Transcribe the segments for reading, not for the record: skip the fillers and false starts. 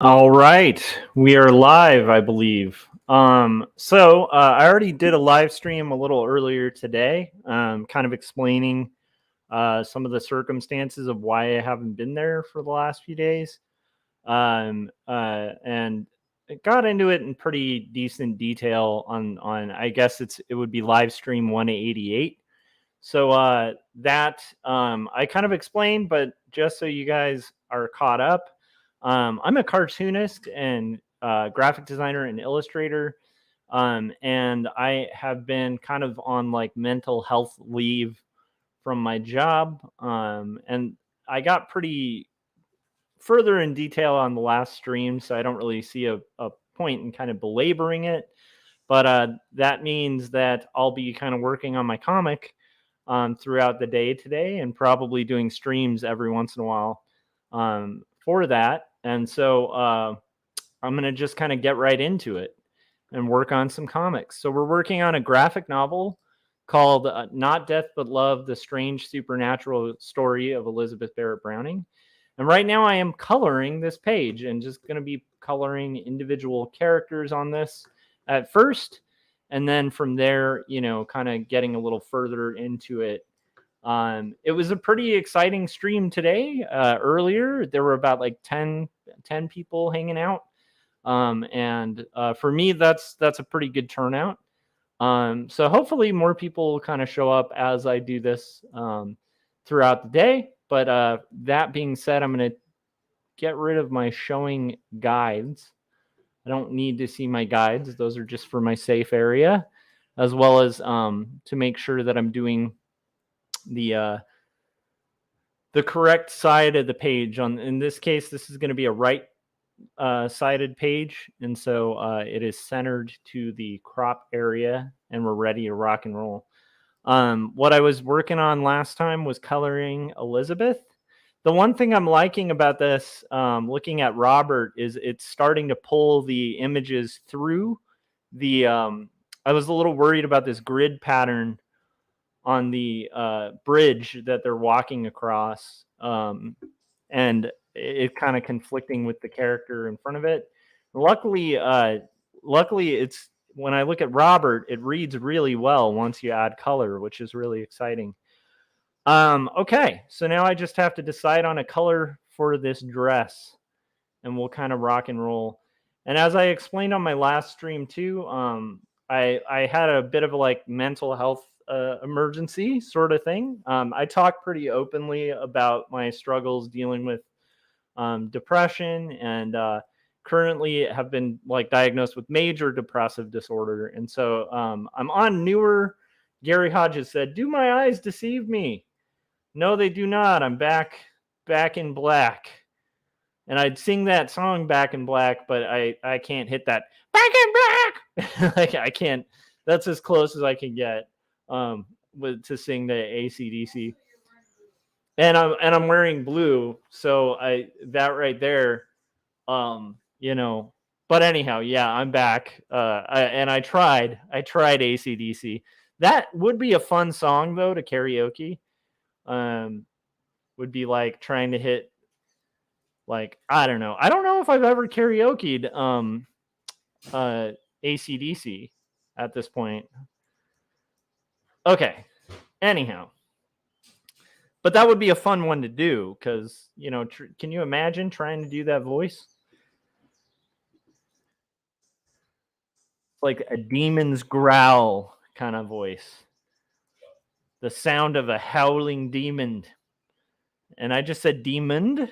All right, we are live, I believe. I already did a live stream a little earlier today, kind of explaining some of the circumstances of why I haven't been there for the last few days, and it got into it in pretty decent detail on I guess it would be live stream 188. That I kind of explained, but just so you guys are caught up, I'm a cartoonist and graphic designer and illustrator. And I have been kind of on like mental health leave from my job. And I got pretty further in detail on the last stream, so I don't really see a point in kind of belaboring it. But that means that I'll be kind of working on my comic throughout the day today and probably doing streams every once in a while for that. And so I'm going to just kind of get right into it and work on some comics. So we're working on a graphic novel called Not Death But Love, The Strange Supernatural Story of Elizabeth Barrett Browning. And right now I am coloring this page and just going to be coloring individual characters on this at first. And then from there, kind of getting a little further into it. It was a pretty exciting stream today. Earlier, there were about like 10 people hanging out. And for me, that's a pretty good turnout. So hopefully more people will kind of show up as I do this throughout the day. But that being said, I'm going to get rid of my showing guides. I don't need to see my guides. Those are just for my safe area, as well as to make sure that I'm doing the correct side of the page. In this case, this is going to be a right sided page, and so it is centered to the crop area, and we're ready to rock and roll. What I was working on last time was coloring Elizabeth. The one thing I'm liking about this, looking at Robert, is it's starting to pull the images through the. I was a little worried about this grid pattern on the bridge that they're walking across, and it kind of conflicting with the character in front of it. Luckily, it's when I look at Robert, it reads really well once you add color, which is really exciting. Okay, so now I just have to decide on a color for this dress, and we'll kind of rock and roll. And as I explained on my last stream too, I had a bit of a like mental health emergency sort of thing. I talk pretty openly about my struggles dealing with depression, and currently have been like diagnosed with major depressive disorder. And so I'm on newer. Gary Hodges said, "Do my eyes deceive me? No, they do not. I'm back in black." And I'd sing that song Back in Black, but I can't hit that back in black. Like I can't. That's as close as I can get to sing the AC/DC. And I'm wearing blue, so that right there, um, you know. But anyhow, yeah, I'm back. I tried AC/DC. That would be a fun song though to karaoke. Would be like trying to hit, like, I don't know. I don't know if I've ever karaoke'd AC/DC at this point. Okay. Anyhow, but that would be a fun one to do because can you imagine trying to do that voice? Like a demon's growl kind of voice, the sound of a howling demon. And I just said demon.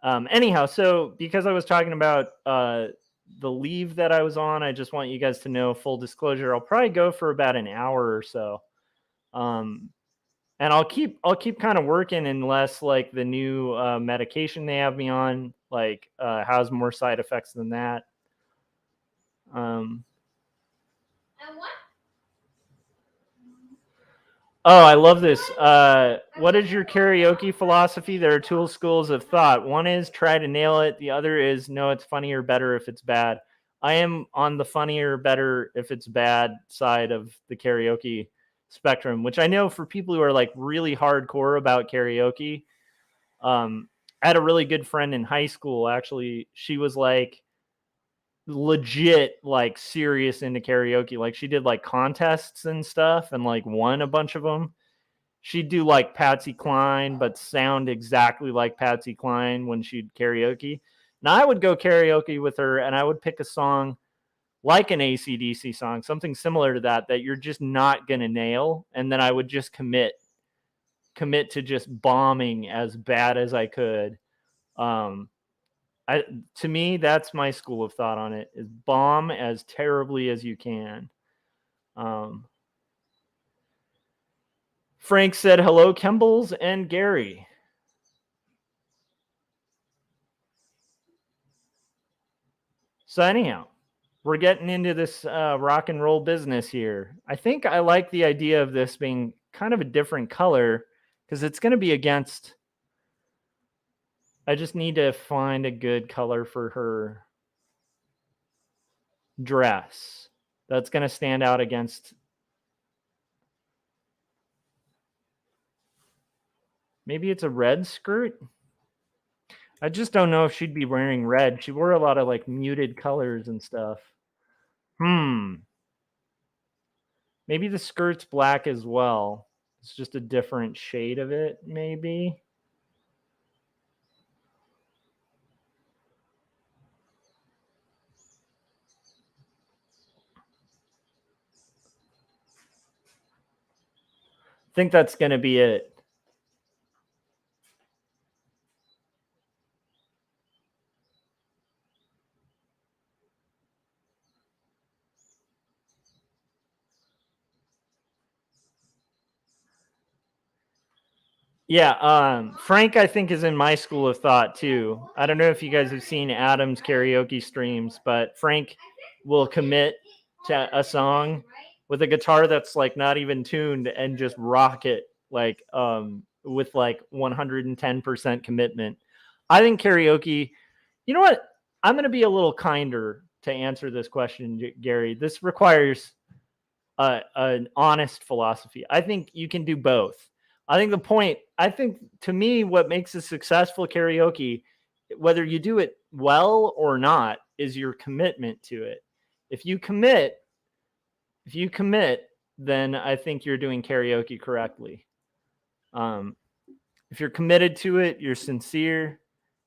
Anyhow, so because I was talking about the leave that I was on, I just want you guys to know, full disclosure, I'll probably go for about an hour or so. And I'll keep kind of working unless like the new medication they have me on like has more side effects than that. Oh, I love this. What is your karaoke philosophy? There are two schools of thought. One is try to nail it. The other is no, it's funnier, better if it's bad. I am on the funnier, better if it's bad side of the karaoke spectrum, which I know for people who are like really hardcore about karaoke, I had a really good friend in high school. Actually, she was like legit, like serious into karaoke. Like she did like contests and stuff and like won a bunch of them. She'd do like Patsy Cline, but sound exactly like Patsy Cline when she'd karaoke. Now I would go karaoke with her and I would pick a song like an AC/DC song, something similar to that, that you're just not going to nail. And then I would just commit to just bombing as bad as I could. To me, that's my school of thought on it, is bomb as terribly as you can. Frank said, hello, Kembles and Gary. So anyhow, we're getting into this rock and roll business here. I think I like the idea of this being kind of a different color because it's going to be against. I just need to find a good color for her dress that's going to stand out against. Maybe it's a red skirt. I just don't know if she'd be wearing red. She wore a lot of like muted colors and stuff. Maybe the skirt's black as well. It's just a different shade of it, maybe. I think that's going to be it. Yeah, Frank, I think, is in my school of thought too. I don't know if you guys have seen Adam's karaoke streams, but Frank will commit to a song with a guitar that's like not even tuned and just rock it like with like 110% commitment. I think karaoke, you know what? I'm going to be a little kinder to answer this question, Gary. This requires an honest philosophy. I think you can do both. I think to me, what makes a successful karaoke, whether you do it well or not, is your commitment to it. If you commit, then I think you're doing karaoke correctly. If you're committed to it, you're sincere.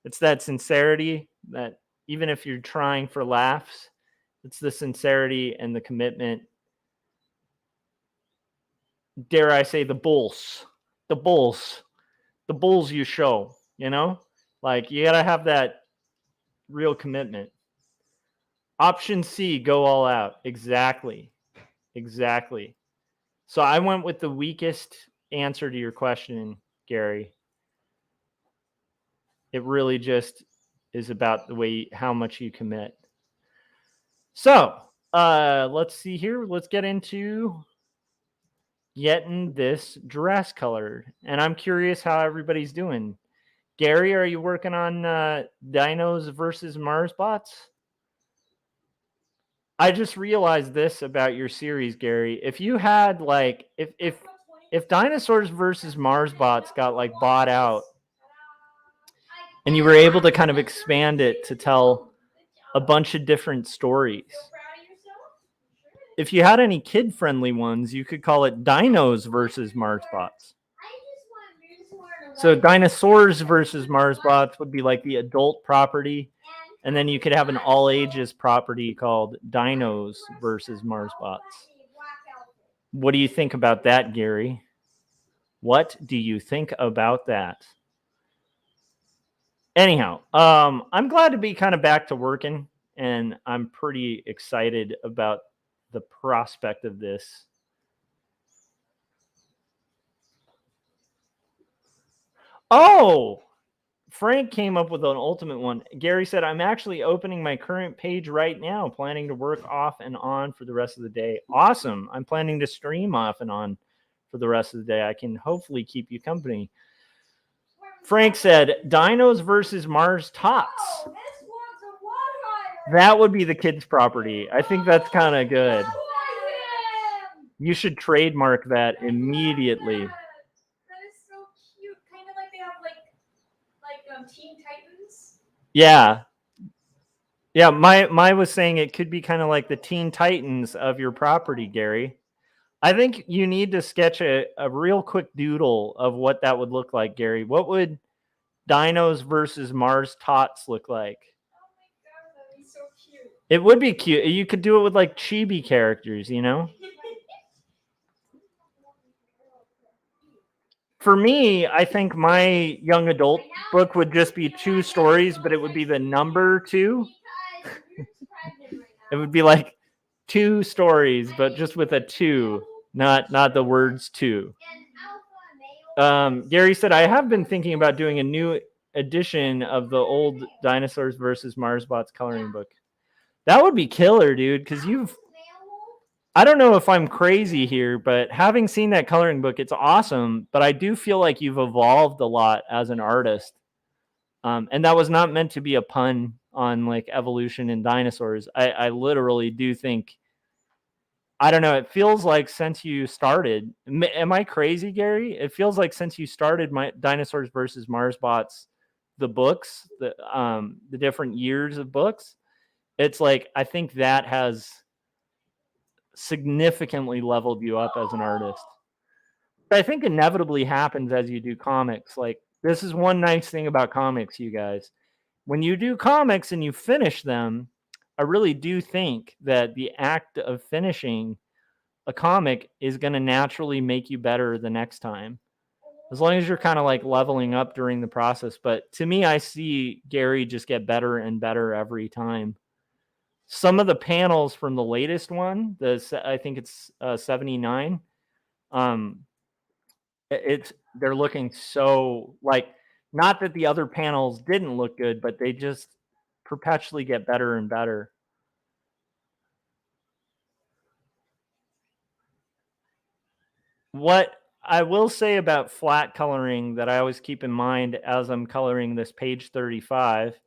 It's that sincerity that even if you're trying for laughs, it's the sincerity and the commitment. Dare I say the bulls you show, like you got to have that real commitment. Option C, go all out. Exactly. So I went with the weakest answer to your question, Gary. It really just is about the way, how much you commit. So let's see here. Let's get into getting this dress colored. And I'm curious how everybody's doing. Gary, are you working on Dinos versus Marsbots? I just realized this about your series, Gary. If you had like, if Dinosaurs versus Marsbots got like bought out, and you were able to kind of expand it to tell a bunch of different stories. If you had any kid-friendly ones, you could call it Dinos versus Marsbots. So Dinosaurs versus Marsbots would be like the adult property, and then you could have an all-ages property called Dinos versus Marsbots. What do you think about that, Gary? What do you think about that? Anyhow, I'm glad to be kind of back to working, and I'm pretty excited about the prospect of this. Oh, Frank came up with an ultimate one. Gary said, I'm actually opening my current page right now, planning to work off and on for the rest of the day. Awesome. I'm planning to stream off and on for the rest of the day. I can hopefully keep you company. Frank said, Dinos versus Mars Tots. That would be the kids' property. I think that's kind of good. You should trademark that immediately. That is so cute. Kind of like they have like Yeah. Yeah, my was saying it could be kind of like the Teen Titans of your property, Gary. I think you need to sketch a real quick doodle of what that would look like, Gary. What would Dinos versus Mars Tots look like? Oh my god, that'd be so cute. It would be cute. You could do it with like chibi characters, you know? For me, I think my young adult book would just be 2 stories, but it would be the number 2. It would be like 2 stories, but just with a 2, not the words 2. Gary said, I have been thinking about doing a new edition of the old Dinosaurs versus Marsbots coloring book. That would be killer, dude, because I don't know if I'm crazy here, but having seen that coloring book, it's awesome. But I do feel like you've evolved a lot as an artist. And that was not meant to be a pun on like evolution in dinosaurs. I literally do think, I don't know, it feels like since you started, am I crazy, Gary? It feels like since you started my Dinosaurs versus Marsbots, the books, the different years of books, it's like I think that has significantly leveled you up as an artist. I think inevitably happens as you do comics. Like, this is one nice thing about comics, you guys. When you do comics and you finish them, I really do think that the act of finishing a comic is going to naturally make you better the next time, as long as you're kind of like leveling up during the process. But to me, I see Gary just get better and better every time. Some of the panels from the latest one, I think it's 79. They're looking so like, not that the other panels didn't look good, but they just perpetually get better and better. What I will say about flat coloring that I always keep in mind as I'm coloring this page 35,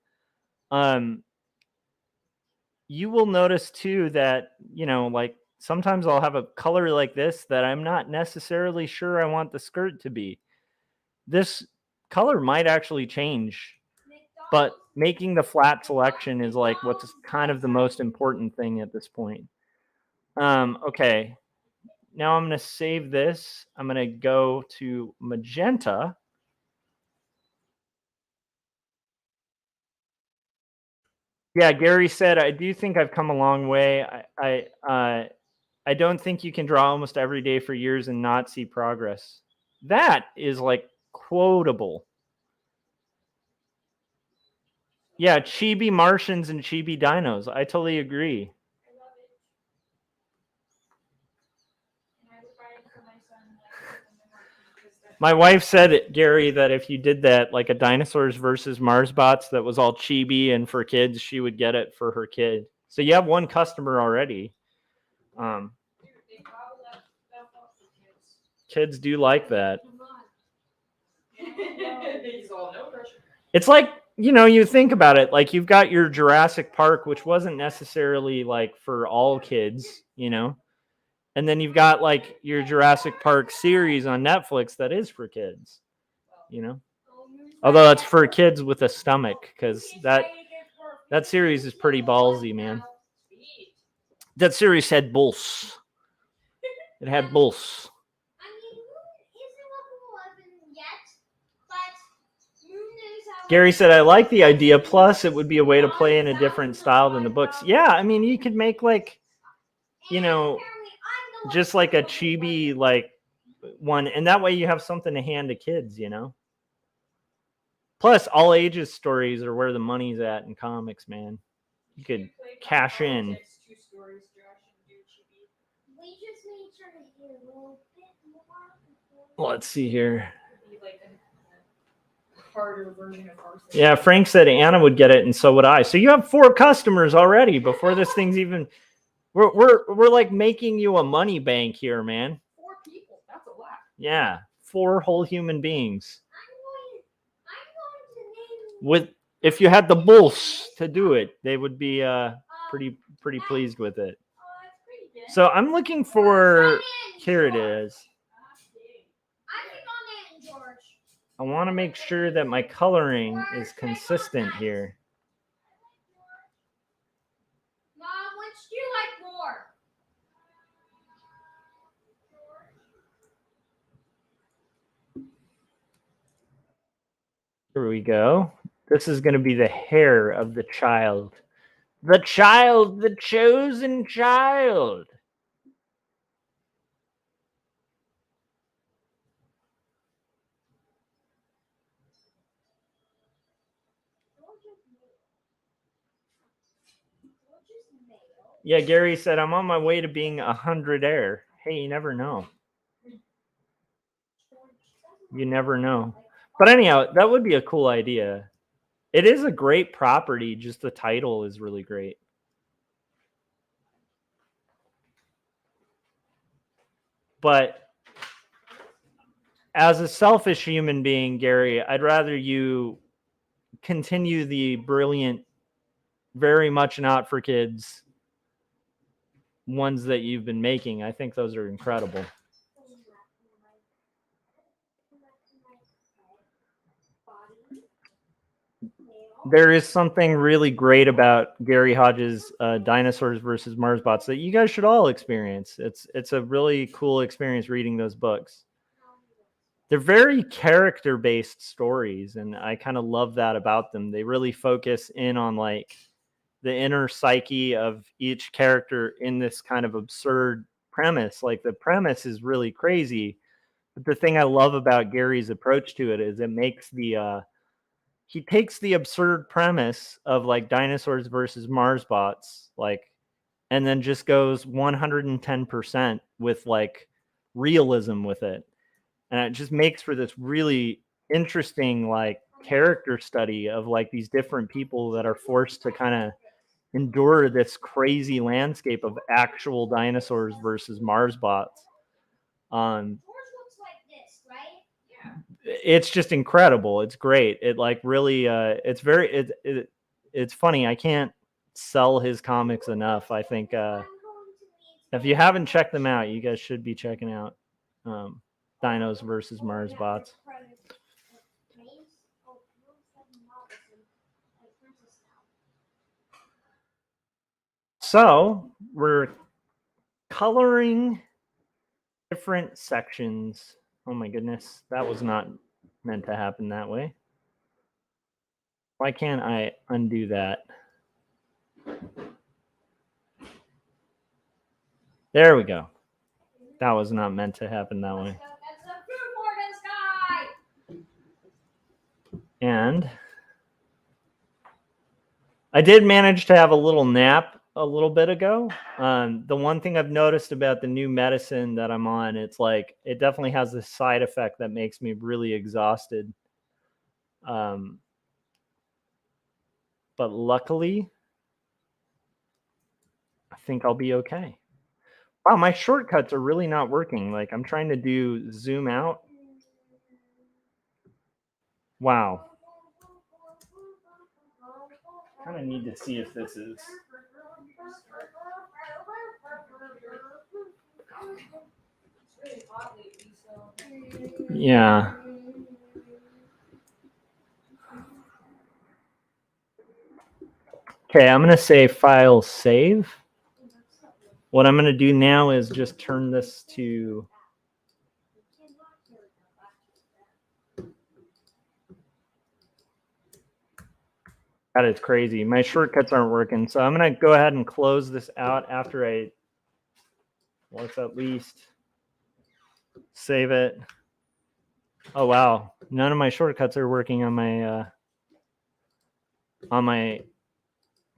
you will notice too that, like sometimes I'll have a color like this that I'm not necessarily sure I want the skirt to be. This color might actually change, but making the flat selection is like what's kind of the most important thing at this point. Okay. Now I'm going to save this. I'm going to go to magenta. Yeah, Gary said, I do think I've come a long way. I don't think you can draw almost every day for years and not see progress. That is like quotable. Yeah, chibi Martians and chibi dinos. I totally agree. My wife said, Gary, that if you did that, like a Dinosaurs versus Marsbots that was all chibi and for kids, she would get it for her kid. So you have one customer already. Kids do like that. It's like, you think about it, like you've got your Jurassic Park, which wasn't necessarily like for all kids, and then you've got like your Jurassic Park series on Netflix that is for kids, although it's for kids with a stomach, because that series is pretty ballsy, man. That series had bulls. It had bulls. Gary said, I like the idea. Plus, it would be a way to play in a different style than the books. Yeah, I mean, you could make like, just like a chibi like one, and that way you have something to hand to kids, Plus, all ages stories are where the money's at in comics, man. You could cash in. Let's see here. Yeah, Frank said Anna would get it, and so would I. So you have 4 customers already before this thing's even. We're like making you a money bank here, man. 4 people. That's a lot. Yeah, 4 whole human beings. With if you had the bulls to do it, they would be pretty pleased with it. So I'm looking for. Here it is. I want to make sure that my coloring is consistent here. door. Here we go. This is going to be the hair of the child. The child, the chosen child. Yeah, Gary said, I'm on my way to being 100 air. Hey, you never know. You never know. But anyhow, that would be a cool idea. It is a great property. Just the title is really great. But as a selfish human being, Gary, I'd rather you continue the brilliant, very much not for kids ones that you've been making. I think those are incredible. There is something really great about Gary Hodges' Dinosaurs versus Marsbots that you guys should all experience. It's a really cool experience reading those books. They're very character-based stories, and I kind of love that about them. They really focus in on like the inner psyche of each character in this kind of absurd premise. Like the premise is really crazy, but the thing I love about Gary's approach to it is it makes the he takes the absurd premise of like dinosaurs versus Marsbots, like, and then just goes 110% with like realism with it. And it just makes for this really interesting like character study of like these different people that are forced to kind of endure this crazy landscape of actual dinosaurs versus Marsbots. It's just incredible. It's great. It like really it's very it's funny. I can't sell his comics enough. I think if you haven't checked them out, you guys should be checking out Dinos versus Marsbots. So we're coloring different sections. Oh my goodness, that was not meant to happen that way. Why can't I undo that? There we go. That was not meant to happen that way. And I did manage to have a little nap a little bit ago. The one thing I've noticed about the new medicine that I'm on, it's like it definitely has this side effect that makes me really exhausted. But luckily, I think I'll be okay. Wow, my shortcuts are really not working. Like I'm trying to do zoom out. Wow. Kind of need to see if this is. Yeah. Okay, I'm going to say file save. What I'm going to do now is just turn this to. That is crazy. My shortcuts aren't working. So I'm going to go ahead and close this out after I, let's at least save it. Oh, wow. None of my shortcuts are working on my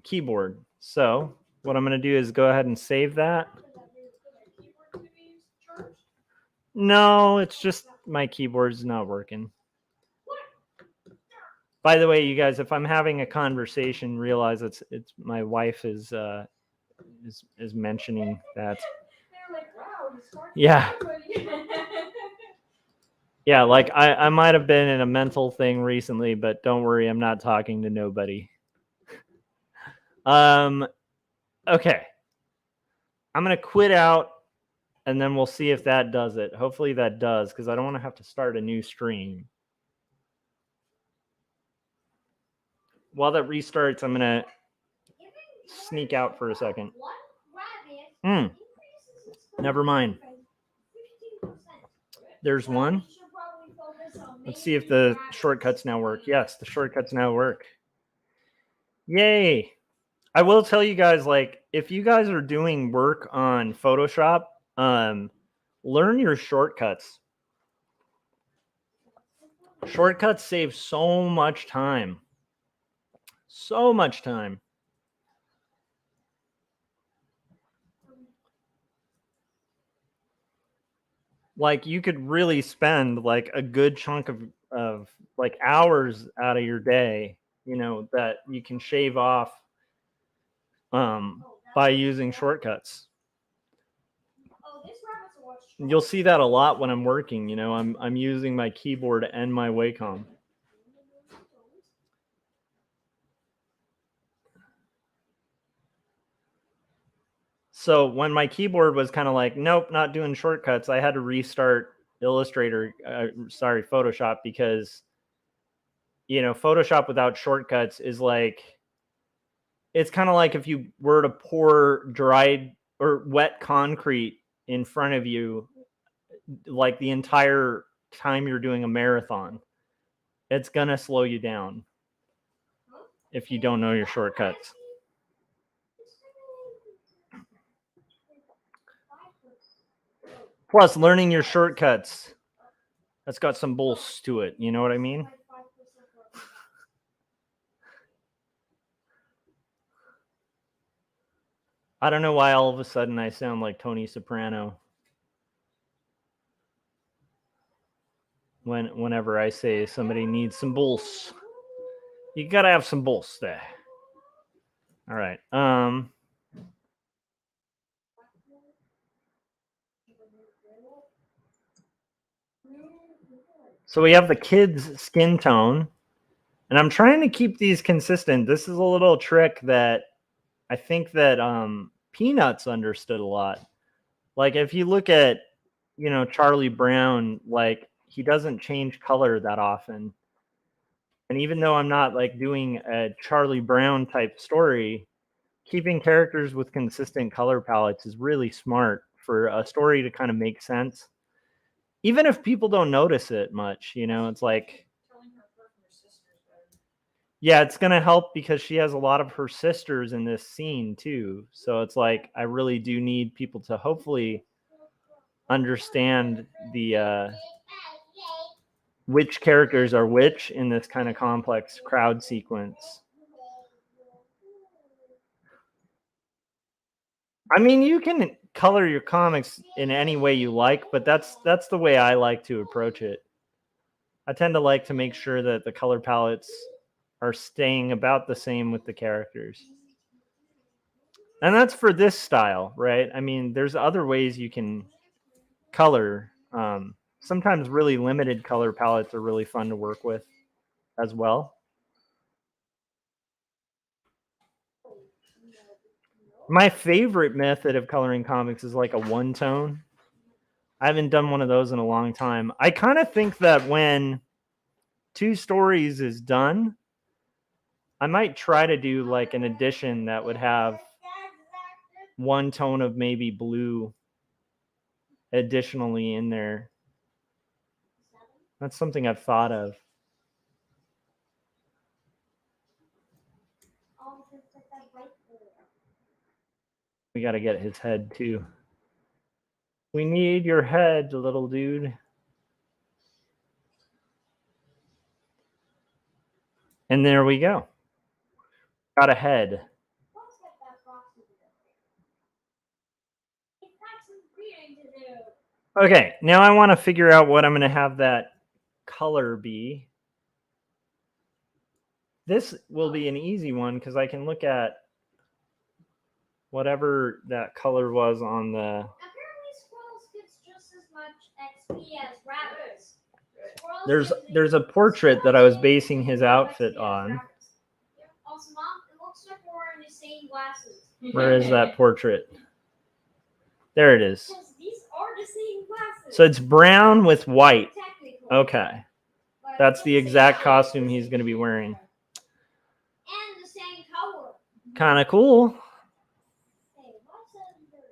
keyboard. So what I'm going to do is go ahead and save that. No, it's just my keyboard's not working. By the way, you guys, if I'm having a conversation, realize it's my wife is mentioning that. Yeah. Yeah, like I might have been in a mental thing recently, but don't worry, I'm not talking to nobody. Okay. I'm gonna quit out and then we'll see if that does it. Hopefully that does, because I don't want to have to start a new stream. While that restarts, I'm gonna sneak out for a second. Never mind. There's one. Let's see if the shortcuts now work. Yes, the shortcuts now work. Yay. I will tell you guys, like, if you guys are doing work on Photoshop, learn your shortcuts. Shortcuts save so much time. So much time. Like, you could really spend like a good chunk of like hours out of your day, you know, that you can shave off by using shortcuts. You'll see that a lot when I'm working, you know, I'm using my keyboard and my Wacom. So when my keyboard was kind of like, nope, not doing shortcuts, I had to restart Photoshop, because, you know, Photoshop without shortcuts is like, it's kind of like if you were to pour dried or wet concrete in front of you, like the entire time you're doing a marathon. It's going to slow you down if you don't know your shortcuts. Plus, learning your shortcuts, that's got some bolts to it. You know what I mean? I don't know why all of a sudden I sound like Tony Soprano whenever I say somebody needs some bolts. You gotta have some bolts there. All right. So we have the kids' skin tone, and I'm trying to keep these consistent. This is a little trick that I think that Peanuts understood a lot. Like, if you look at, you know, Charlie Brown, like, he doesn't change color that often. And even though I'm not like doing a Charlie Brown type story, keeping characters with consistent color palettes is really smart for a story to kind of make sense. Even if people don't notice it much, you know, it's like, yeah, it's going to help because she has a lot of her sisters in this scene too. So it's like, I really do need people to hopefully understand the which characters are which in this kind of complex crowd sequence. I mean, you can color your comics in any way you like, but that's the way I like to approach it. I tend to like to make sure that the color palettes are staying about the same with the characters. And that's for this style, right? I mean, there's other ways you can color. Sometimes really limited color palettes are really fun to work with as well. My favorite method of coloring comics is like a one tone. I haven't done one of those in a long time. I kind of think that when 2 stories is done, I might try to do like an edition that would have one tone of maybe blue additionally in there. That's something I've thought of. We got to get his head too. We need your head, little dude. And there we go. Got a head. Okay, now I want to figure out what I'm going to have that color be. This will be an easy one because I can look at whatever that color was on the... Apparently squirrels gets just as much XP as rabbits. There's a portrait that I was basing his outfit on. Also, Mom, it looks like we're wearing the same glasses. Where is that portrait? There it is. Yes, these are the same glasses. So it's brown with white. Okay. That's the exact costume he's going to be wearing. And the same color. Kind of cool. Hey, what's under that?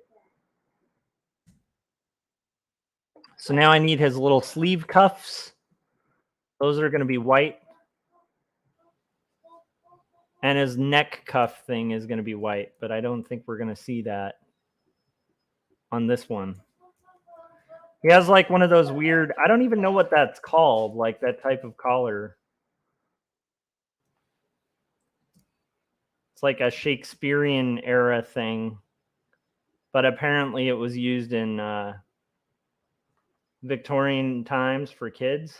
So now I need his little sleeve cuffs. Those are going to be white. And his neck cuff thing is going to be white, but I don't think we're going to see that on this one. He has like one of those weird, I don't even know what that's called, like that type of collar. It's like a Shakespearean era thing, but apparently it was used in Victorian times for kids.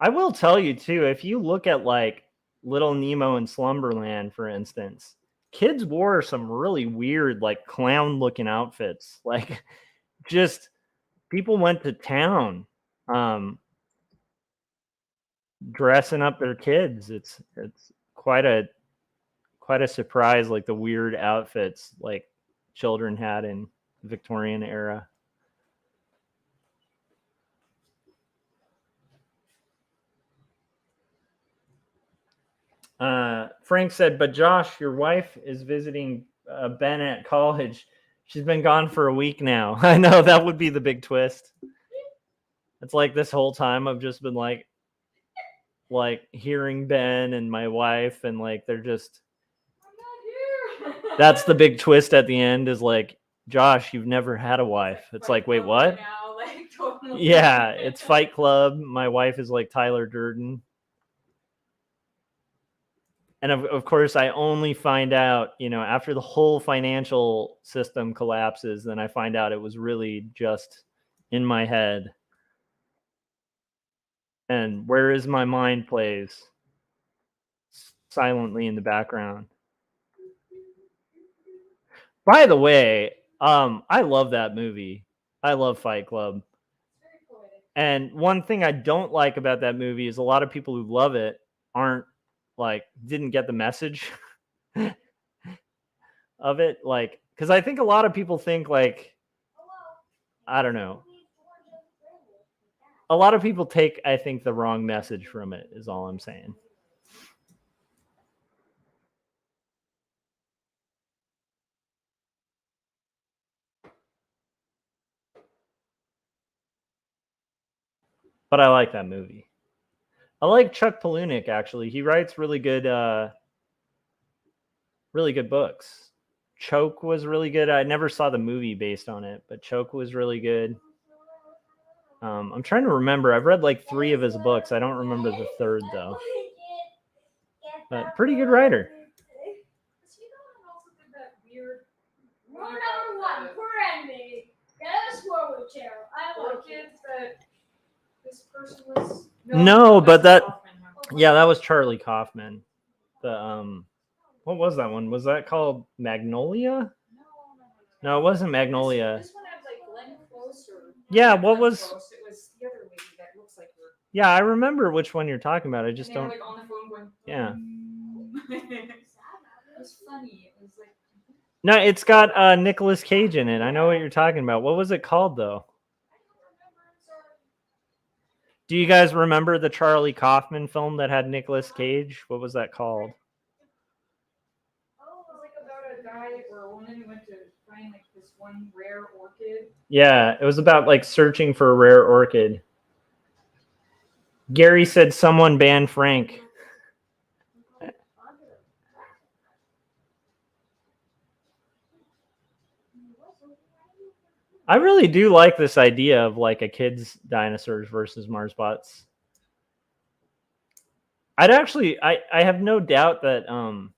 I will tell you too, if you look at like Little Nemo and Slumberland, for instance, kids wore some really weird, like clown looking outfits. Like just people went to town dressing up their kids. It's quite a surprise, like the weird outfits like children had in Victorian era. Frank said, but Josh, your wife is visiting Ben at college. She's been gone for a week now. I know, that would be the big twist. It's like this whole time I've just been like hearing Ben and my wife, and like they're just, I'm not here. that's the big twist at the end, is like, Josh, you've never had a wife. It's like, wait, what? Now, like, totally. Yeah, it's Fight Club. My wife is like Tyler Durden. And of course, I only find out, after the whole financial system collapses, then I find out it was really just in my head. And Where Is My Mind plays silently in the background. By the way, I love that movie. I love Fight Club. Very poetic. And one thing I don't like about that movie is a lot of people who love it didn't get the message of it. Like, because I think a lot of people think like, I don't know. A lot of people take, I think, the wrong message from it, is all I'm saying. But I like that movie. I like Chuck Palahniuk, actually. He writes really good books. Choke was really good. I never saw the movie based on it, but Choke was really good. I'm trying to remember. I've read like 3 of his books. I don't remember the third, though. But pretty good writer. Is he the one who also did that weird Rule number 1, friendly. Yes, forward chair. I like it. orchids that this person was? No, but that's that- Kaufman, huh? Yeah, that was Charlie Kaufman. The what was that one? Was that called Magnolia? No, it wasn't Magnolia. This one had like Glenn Close or Yeah, not what Glenn was- Close, it was the other lady that looks like her. Yeah, I remember which one you're talking about. I just And they were don't. like on the phone going. Yeah. It was funny. It was like. No, it's got Nicolas Cage in it. I know what you're talking about. What was it called, though? Do you guys remember the Charlie Kaufman film that had Nicolas Cage? What was that called? Oh, it was like about a guy or a woman who went to find like this one rare orchid. Yeah, it was about like searching for a rare orchid. Gary said someone banned Frank. I really do like this idea of like a kid's dinosaurs versus Marsbots. I have no doubt that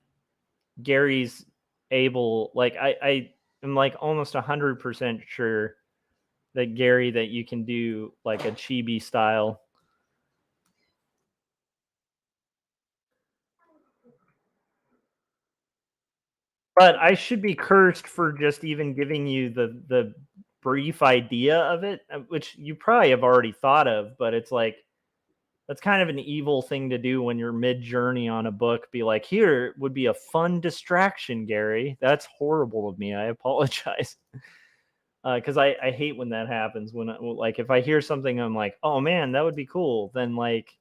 Gary's able, like I am like almost 100% sure that Gary, that you can do like a chibi style. But I should be cursed for just even giving you the brief idea of it, which you probably have already thought of, but it's like, that's kind of an evil thing to do when you're mid-journey on a book. Be like, here would be a fun distraction, Gary. That's horrible of me. I apologize. Because I hate when that happens. When like if I hear something, I'm like, oh man, that would be cool. Then like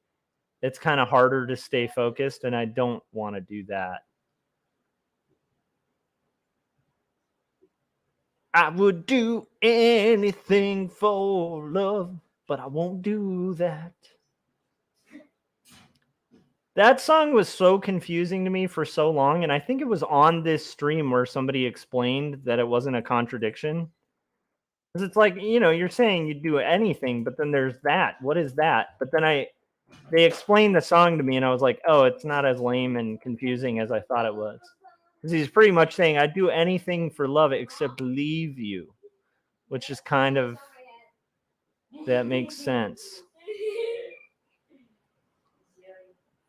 it's kind of harder to stay focused, and I don't want to do that. I would do anything for love, but I won't do that. That song was so confusing to me for so long, and I think it was on this stream where somebody explained that it wasn't a contradiction. Because it's like, you're saying you'd do anything, but then there's that. What is that? But then they explained the song to me, and I was like, oh, it's not as lame and confusing as I thought it was. Because he's pretty much saying, I'd do anything for love except leave you, which is kind of, that makes sense.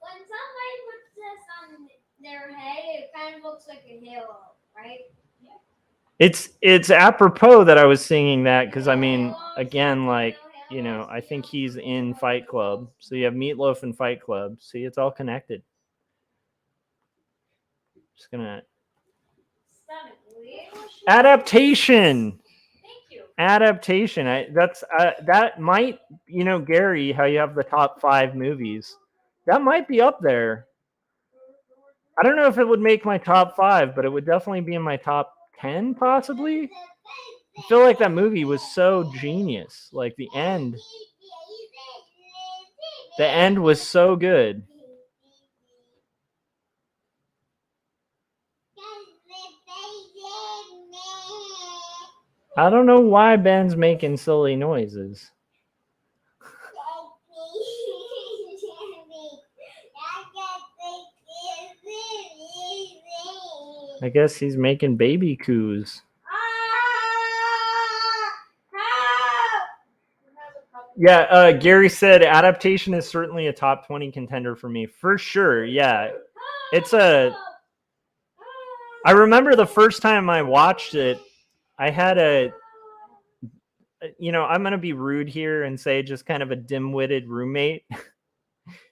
When somebody puts this on their head, it kind of looks like a halo, right? It's apropos that I was singing that because, I mean, again, like, I think he's in Fight Club. So you have Meatloaf and Fight Club. See, it's all connected. Just gonna adaptation. Thank you. Adaptation. That might, Gary, how you have the top 5 movies. That might be up there. I don't know if it would make my top 5, but it would definitely be in my top 10, possibly. I feel like that movie was so genius. Like the end was so good. I don't know why Ben's making silly noises. I guess he's making baby coos. Yeah, Gary said adaptation is certainly a top 20 contender for me. For sure, yeah. I remember the first time I watched it, I had I'm going to be rude here and say just kind of a dim-witted roommate.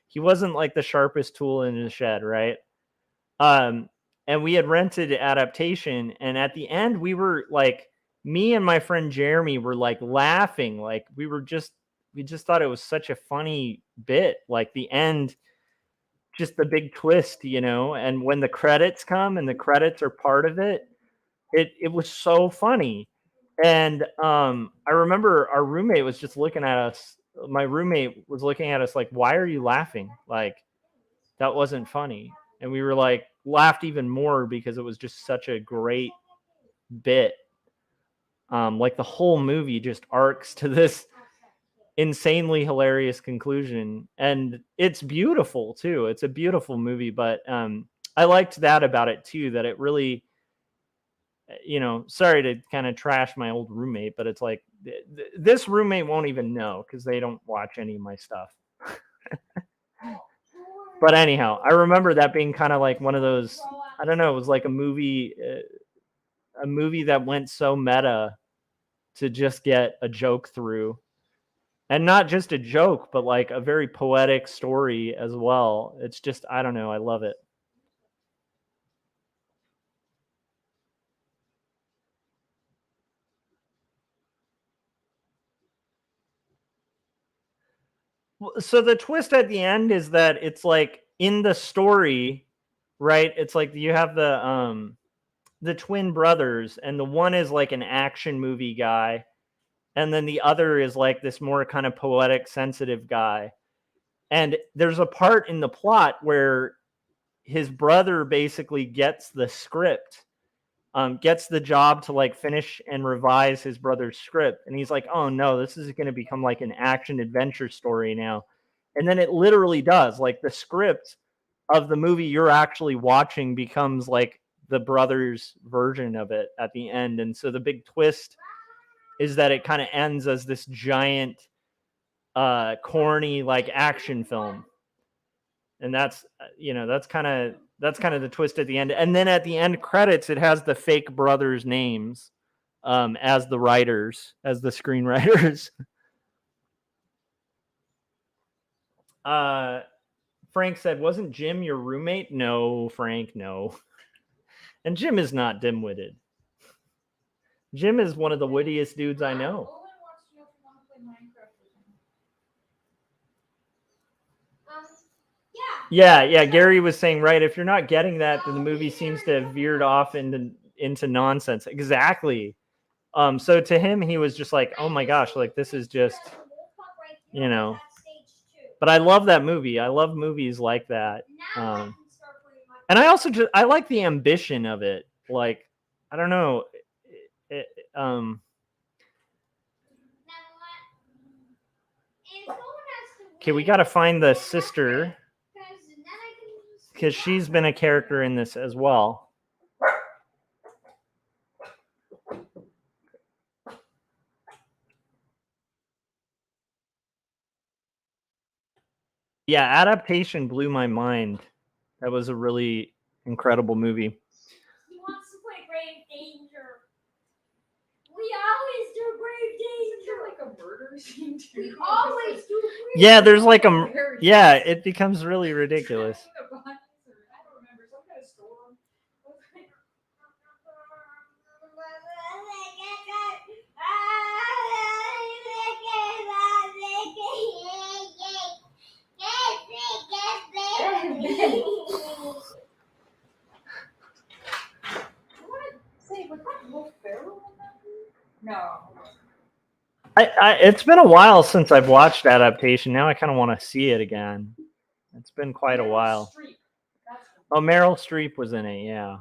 He wasn't like the sharpest tool in the shed, right? And we had rented adaptation, and at the end we were like, me and my friend Jeremy were like laughing, like we just thought it was such a funny bit, like the end, just the big twist, and when the credits come and the credits are part of it, it was so funny. And I remember our roommate was just looking at us. My roommate was looking at us like, why are you laughing? Like, that wasn't funny. And we were like, laughed even more because it was just such a great bit. Like the whole movie just arcs to this insanely hilarious conclusion, and it's beautiful too. It's a beautiful movie, but I liked that about it too, that it really, sorry to kind of trash my old roommate, but it's like this roommate won't even know because they don't watch any of my stuff. But anyhow, I remember that being kind of like one of those, I don't know, it was like a movie that went so meta to just get a joke through. And not just a joke, but like a very poetic story as well. It's just, I don't know, I love it. So the twist at the end is that it's like in the story, right? It's like you have the twin brothers, and the one is like an action movie guy, and then the other is like this more kind of poetic, sensitive guy. And there's a part in the plot where his brother basically gets the script, gets the job to like finish and revise his brother's script. And he's like, oh no, this is going to become like an action adventure story now. And then it literally does. Like the script of the movie you're actually watching becomes like the brother's version of it at the end. And so the big twist is that it kind of ends as this giant, corny, like action film. And that's, that's kind of the twist at the end. And then at the end credits, it has the fake brothers' names as the writers, as the screenwriters. Frank said, wasn't Jim your roommate? No, Frank, no. And Jim is not dim-witted. Jim is one of the wittiest dudes I know. Yeah. Gary was saying, right, if you're not getting that, then the movie seems to have veered off into nonsense. Exactly. So to him, he was just like, oh my gosh, like this is just, you know. But I love that movie. I love movies like that. And I also I like the ambition of it. Like, I don't know. Okay, we got to find the sister because she's been a character in this as well. Yeah, Adaptation blew my mind. That was a really incredible movie. He wants to play Grave Danger. We always do Grave Danger. Like a murder scene too. We always do Grave Yeah, there's like a it becomes really ridiculous. I don't remember, some kind of storm. Was that Will Ferrell in that movie? No. It's been a while since I've watched Adaptation. Now I kind of want to see it again. It's been quite a while. Oh, Meryl Streep was in it, yeah.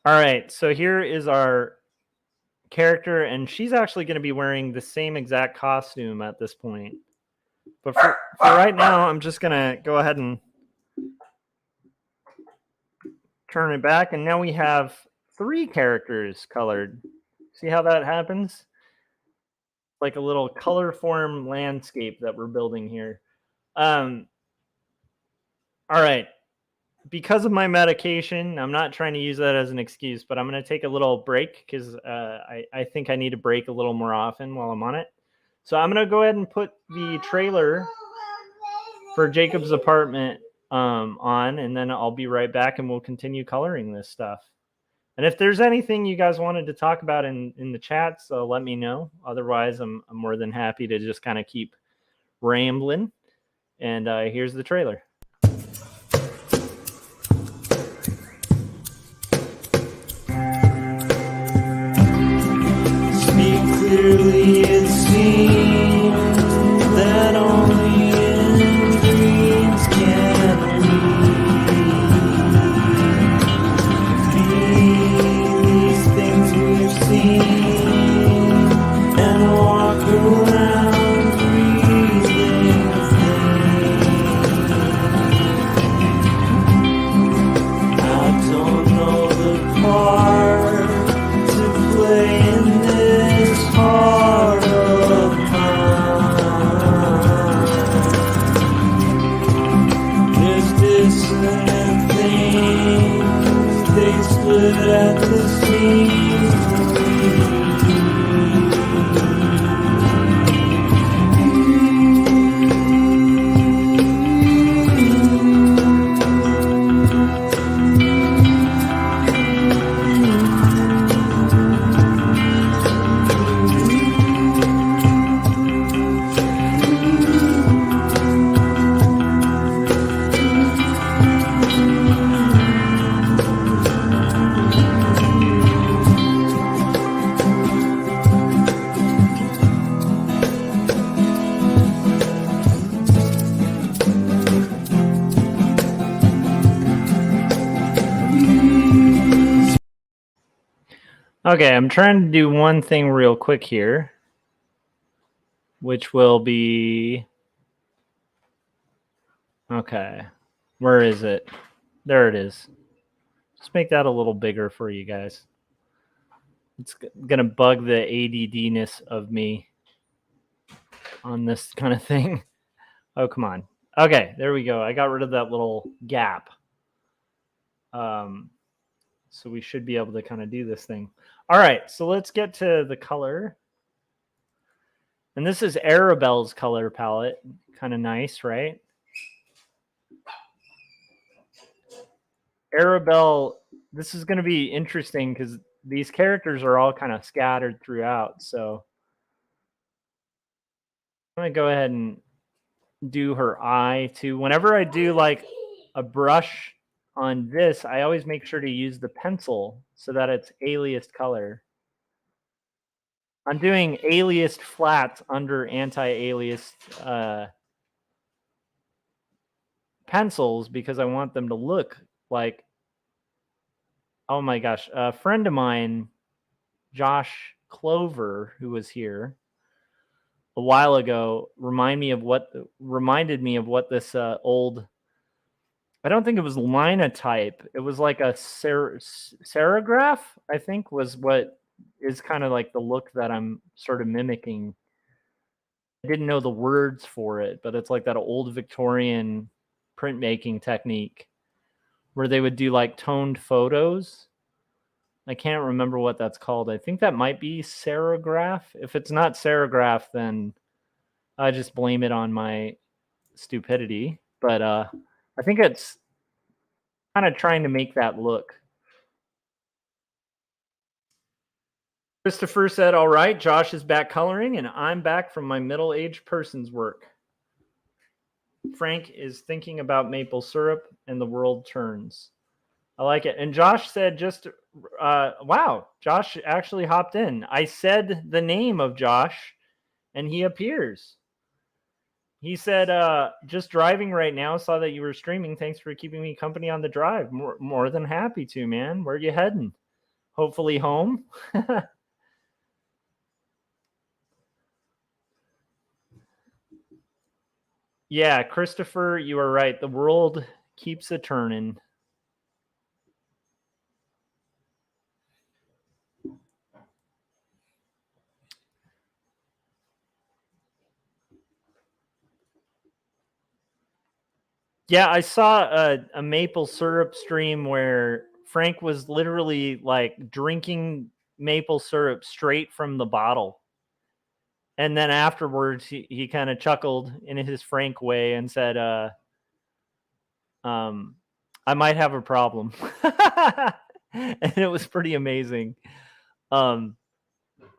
All right, so here is our character, and she's actually going to be wearing the same exact costume at this point. But for right now, I'm just going to go ahead and turn it back, and now we have 3 characters colored. See how that happens? Like a little color form landscape that we're building here. All right. Because of my medication, I'm not trying to use that as an excuse, but I'm going to take a little break because I think I need to break a little more often while I'm on it. So I'm going to go ahead and put the trailer for Jacob's apartment on, and then I'll be right back and we'll continue coloring this stuff. And if there's anything you guys wanted to talk about in the chat, so let me know. Otherwise, I'm more than happy to just kind of keep rambling. And here's the trailer. Speak clearly, it seems that only in dreams can these things we've seen and walk around breathing I don't know the part to play in this heart of mine. There's dissonant things, they split at the seams. Okay, I'm trying to do one thing real quick here, which will be, okay, where is it? There it is. Just make that a little bigger for you guys. It's going to bug the ADD-ness of me on this kind of thing. Oh, come on. Okay, there we go. I got rid of that little gap. So we should be able to kind of do this thing. All right, so let's get to the color. And this is Arabelle's color palette. Kind of nice, right? Arabelle, this is going to be interesting because these characters are all kind of scattered throughout. So I'm going to go ahead and do her eye too. Whenever I do like a brush on this, I always make sure to use the pencil so that it's aliased color. I'm doing aliased flats under anti-aliased pencils because I want them to look like, oh my gosh, a friend of mine, Josh Clover, who was here a while ago, reminded me of what this old, I don't think it was linotype. It was like a serigraph, I think, was what is kind of like the look that I'm sort of mimicking. I didn't know the words for it, but it's like that old Victorian printmaking technique where they would do like toned photos. I can't remember what that's called. I think that might be serigraph. If it's not serigraph, then I just blame it on my stupidity. But I think it's kind of trying to make that look. Christopher said, all right, Josh is back coloring, and I'm back from my middle-aged person's work. Frank is thinking about maple syrup, and the world turns. I like it. And Josh said wow, Josh actually hopped in. I said the name of Josh, and he appears. He said, just driving right now, saw that you were streaming. Thanks for keeping me company on the drive. More than happy to, man. Where are you heading? Hopefully home. Yeah, Christopher, you are right. The world keeps a turning. Yeah, I saw a maple syrup stream where Frank was literally like drinking maple syrup straight from the bottle. And then afterwards, he kind of chuckled in his Frank way and said, I might have a problem. And it was pretty amazing. I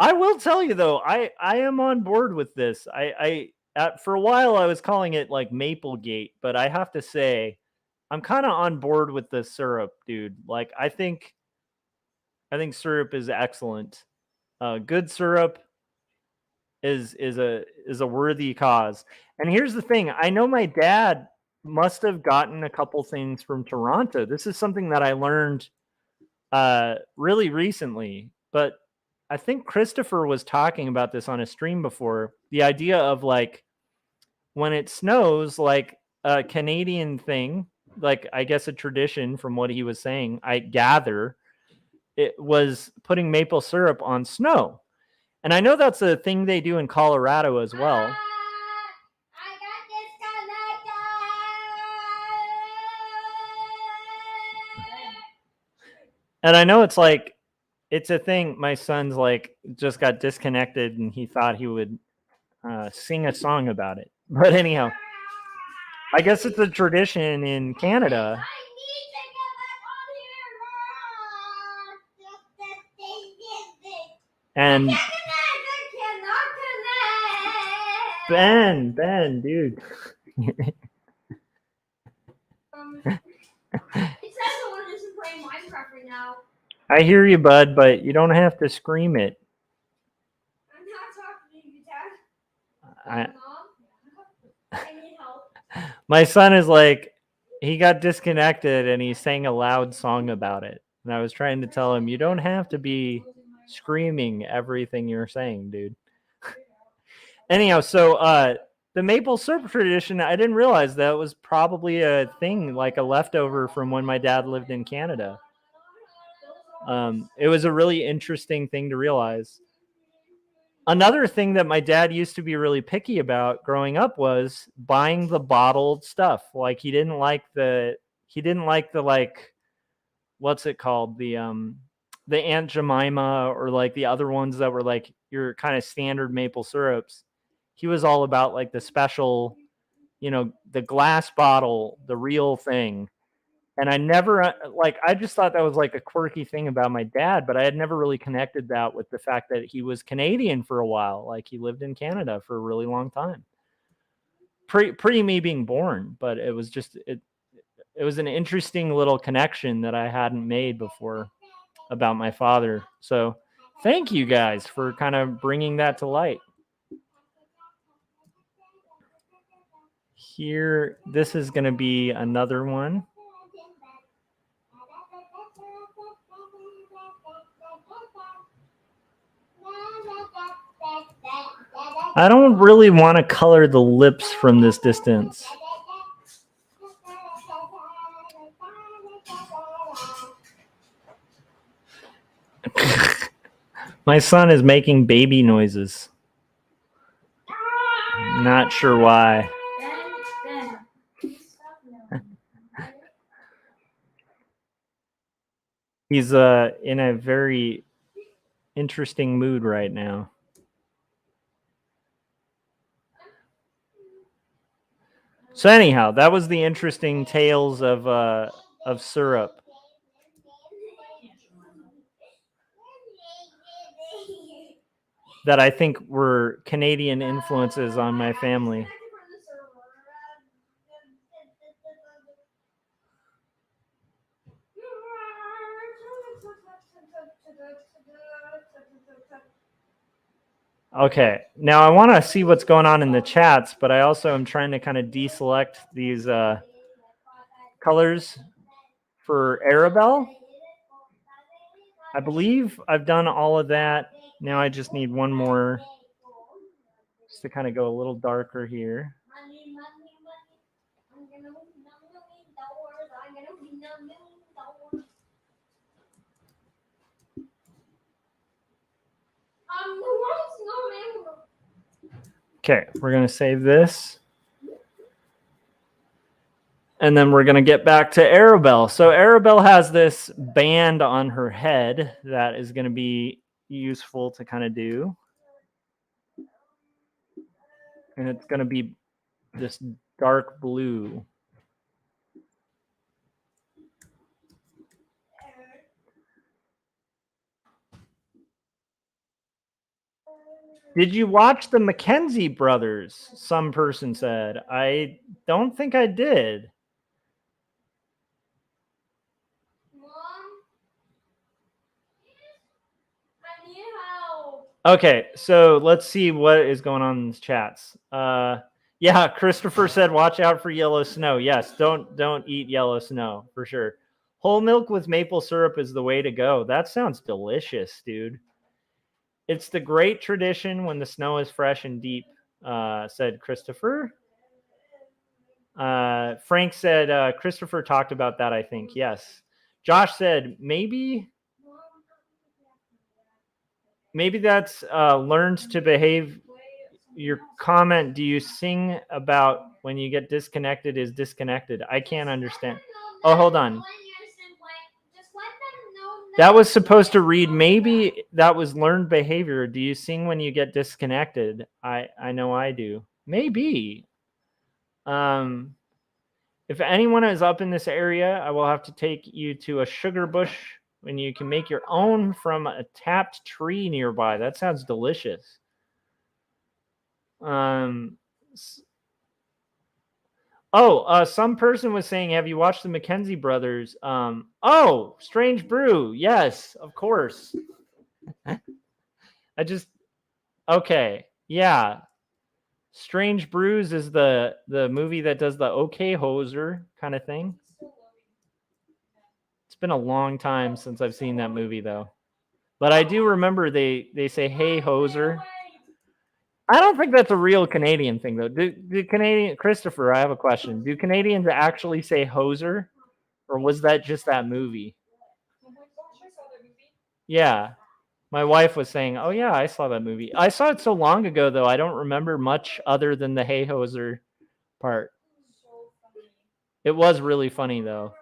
will tell you, though, I am on board with this. For a while, I was calling it like Maplegate, but I have to say, I'm kind of on board with the syrup, dude. Like, I think syrup is excellent. Good syrup is a worthy cause. And here's the thing: I know my dad must have gotten a couple things from Toronto. This is something that I learned really recently, but I think Christopher was talking about this on a stream before. The idea of like when it snows, like a Canadian thing, like I guess a tradition from what he was saying, I gather, it was putting maple syrup on snow. And I know that's a thing they do in Colorado as well. I got disconnected. And I know it's like, it's a thing. My son's like just got disconnected and he thought he would sing a song about it. But anyhow, I guess it's a tradition in Canada. And Ben, dude. It says I want to just play Minecraft right now. I hear you, bud, but you don't have to scream it. I'm not talking to you, Dad. Mom, I need help. My son is like, he got disconnected and he sang a loud song about it. And I was trying to tell him, you don't have to be screaming everything you're saying, dude. Anyhow, so the maple syrup tradition, I didn't realize that was probably a thing, like a leftover from when my dad lived in Canada. It was a really interesting thing to realize. Another thing that my dad used to be really picky about growing up was buying the bottled stuff. Like he didn't like the like, what's it called? The Aunt Jemima or like the other ones that were like your kind of standard maple syrups. He was all about like the special, the glass bottle, the real thing. And I never I just thought that was like a quirky thing about my dad, but I had never really connected that with the fact that he was Canadian for a while. Like he lived in Canada for a really long time. Pre me being born, but it was just it was an interesting little connection that I hadn't made before about my father. So thank you guys for kind of bringing that to light. Here, this is going to be another one. I don't really want to color the lips from this distance. My son is making baby noises. Not sure why. He's in a very interesting mood right now. So anyhow, that was the interesting tales of syrup. That I think were Canadian influences on my family. Okay, now I want to see what's going on in the chats, but I also am trying to kind of deselect these colors for Arabelle. I believe I've done all of that. Now I just need one more just to kind of go a little darker here. Okay, we're going to save this. And then we're going to get back to Arabelle. So Arabelle has this band on her head that is going to be useful to kind of do. And it's going to be this dark blue. Did you watch the Mackenzie brothers? Some person said. I don't think I did. Okay, so let's see what is going on in the chats. Yeah, Christopher said, "Watch out for yellow snow." Yes, don't eat yellow snow for sure. Whole milk with maple syrup is the way to go. That sounds delicious, dude. It's the great tradition when the snow is fresh and deep, said Christopher. Frank said, Christopher talked about that, I think. Yes. Josh said, maybe that's learns to behave. Your comment, do you sing about when you get disconnected is disconnected? I can't understand. Oh, hold on. That was supposed to read, maybe that was learned behavior. Do you sing when you get disconnected? I know I do. Maybe. If anyone is up in this area, I will have to take you to a sugar bush when you can make your own from a tapped tree nearby. That sounds delicious. Some person was saying, have you watched the Mackenzie brothers? Strange Brew. Yes, of course. Okay. Yeah. Strange Brews is the movie that does the okay hoser kind of thing. It's been a long time since I've seen that movie though. But I do remember they say, hey hoser. I don't think that's a real Canadian thing though. Do Canadian Christopher, I have a question. Do Canadians actually say hoser? Or was that just that movie? Yeah. My wife was saying, oh yeah, I saw that movie. I saw it so long ago though, I don't remember much other than the hey hoser part. It was really funny though.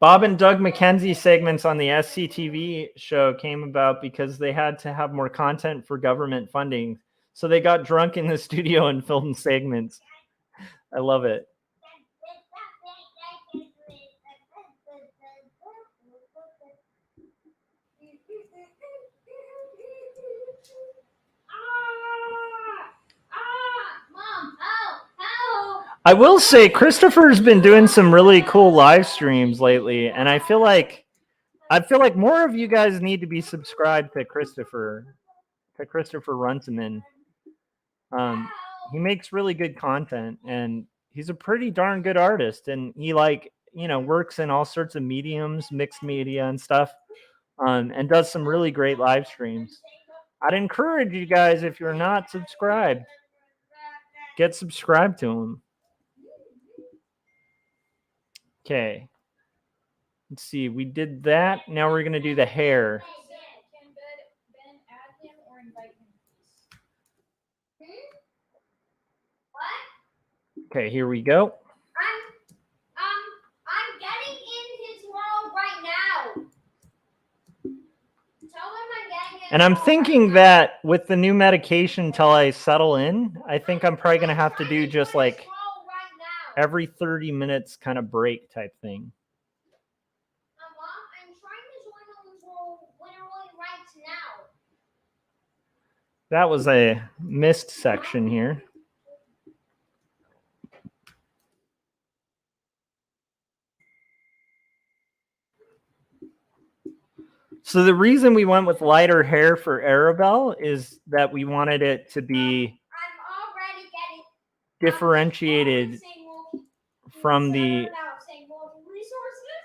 Bob and Doug McKenzie segments on the SCTV show came about because they had to have more content for government funding. So they got drunk in the studio and filmed segments. I love it. I will say Christopher's been doing some really cool live streams lately, and I feel like more of you guys need to be subscribed to Christopher Runciman. He makes really good content, and he's a pretty darn good artist, and he works in all sorts of mediums, mixed media and stuff, and does some really great live streams. I'd encourage you guys, if you're not subscribed, get subscribed to him. Okay. Let's see. We did that. Now we're going to do the hair. Can Ben add him or invite him, please? What? Okay, here we go. I'm getting in his world right now. Tell him I'm getting in. And I'm thinking that with the new medication till I settle in, I think I'm probably going to have to do just like every 30 minutes kind of break type thing. I'm trying to join his world literally right now. That was a missed section here. So the reason we went with lighter hair for Arabelle is that we wanted it to be differentiated from the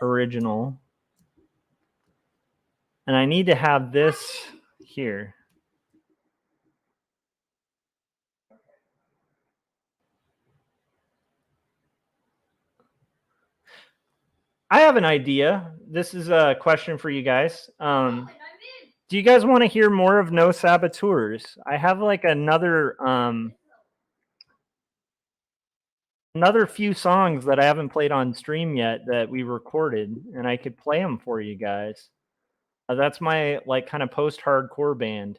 original. And I need to have this here. I have an idea. This is a question for you guys. Do you guys want to hear more of No Saboteurs? I have like another few songs that I haven't played on stream yet that we recorded, and I could play them for you guys. That's my like kind of post-hardcore band.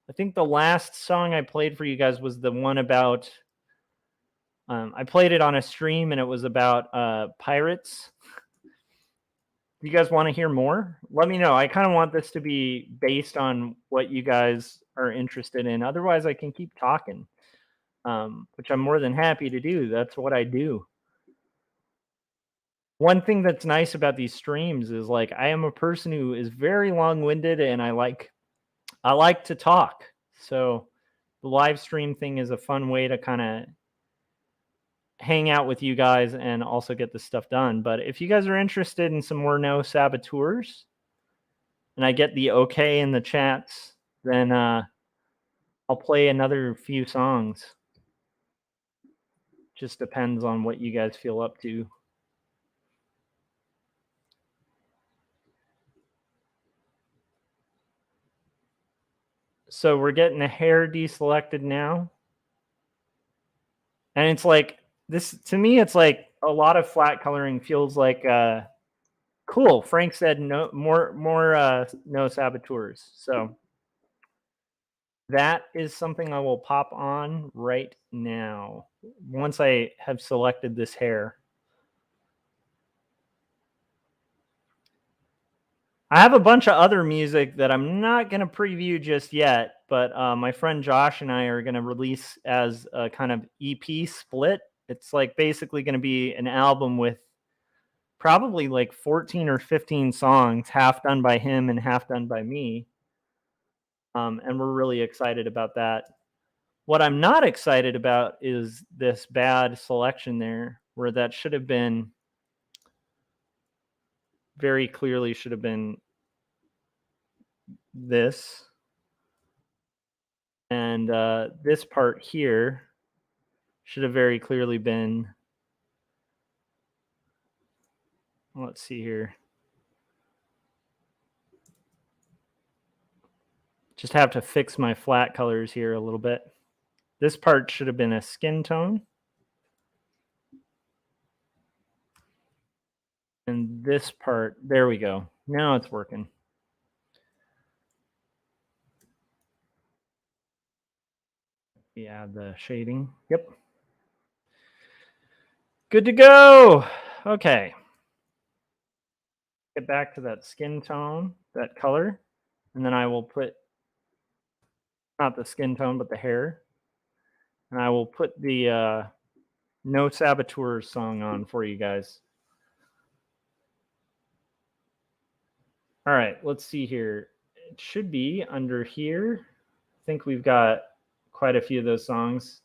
I think the last song I played for you guys was the one about. I played it on a stream, and it was about pirates. You guys want to hear more? Let me know. I kind of want this to be based on what you guys are interested in. Otherwise, I can keep talking, which I'm more than happy to do. That's what I do. One thing that's nice about these streams is like I am a person who is very long-winded, and I like to talk. So the live stream thing is a fun way to kind of hang out with you guys and also get this stuff done. But if you guys are interested in some more No Saboteurs, and I get the okay in the chats, then I'll play another few songs. Just depends on what you guys feel up to. So we're getting a hair deselected now. And it's like, this, to me, it's like a lot of flat coloring feels like cool. Frank said no more No Saboteurs. So that is something I will pop on right now once I have selected this hair. I have a bunch of other music that I'm not going to preview just yet, but my friend Josh and I are going to release as a kind of EP split. It's like basically going to be an album with probably like 14 or 15 songs, half done by him and half done by me. And we're really excited about that. What I'm not excited about is this bad selection there, where that should have been very clearly should have been this. And this part here should have very clearly been, let's see here. Just have to fix my flat colors here a little bit. This part should have been a skin tone. And this part, there we go. Now it's working. Yeah, the shading. Yep. Good to go. Okay. Get back to that skin tone, that color. And then I will put, not the skin tone, but the hair. And I will put the No Saboteur song on for you guys. All right, let's see here. It should be under here. I think we've got quite a few of those songs.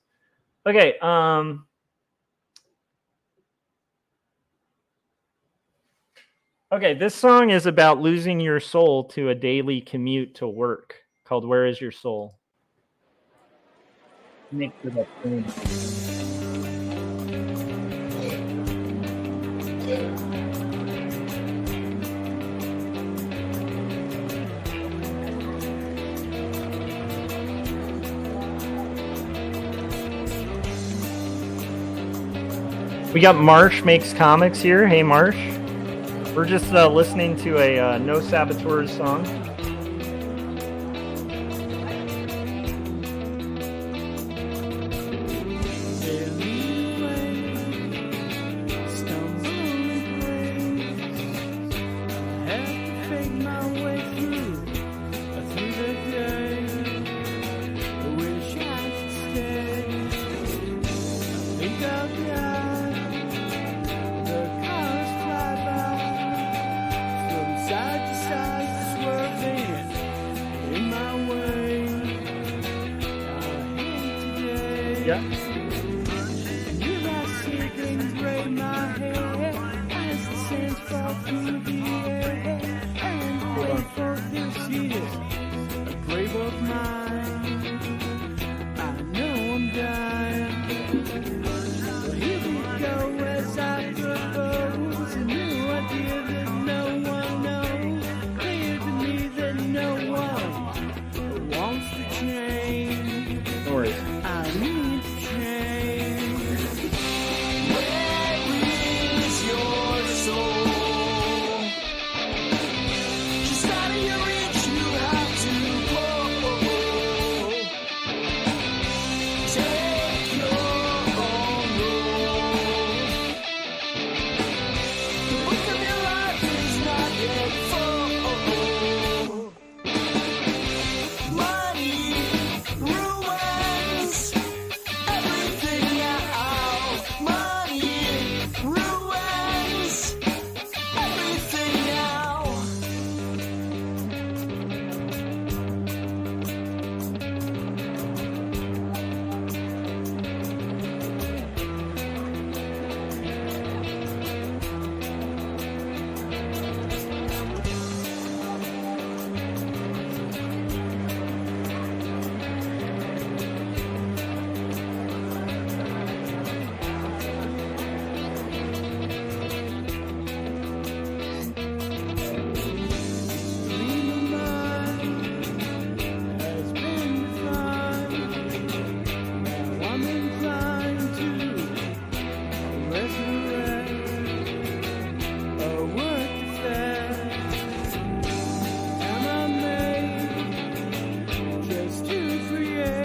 Okay, okay, this song is about losing your soul to a daily commute to work, called Where Is Your Soul? Make sure that's clean. We got Marsh Makes Comics here. Hey, Marsh. We're just listening to a No Saboteurs song.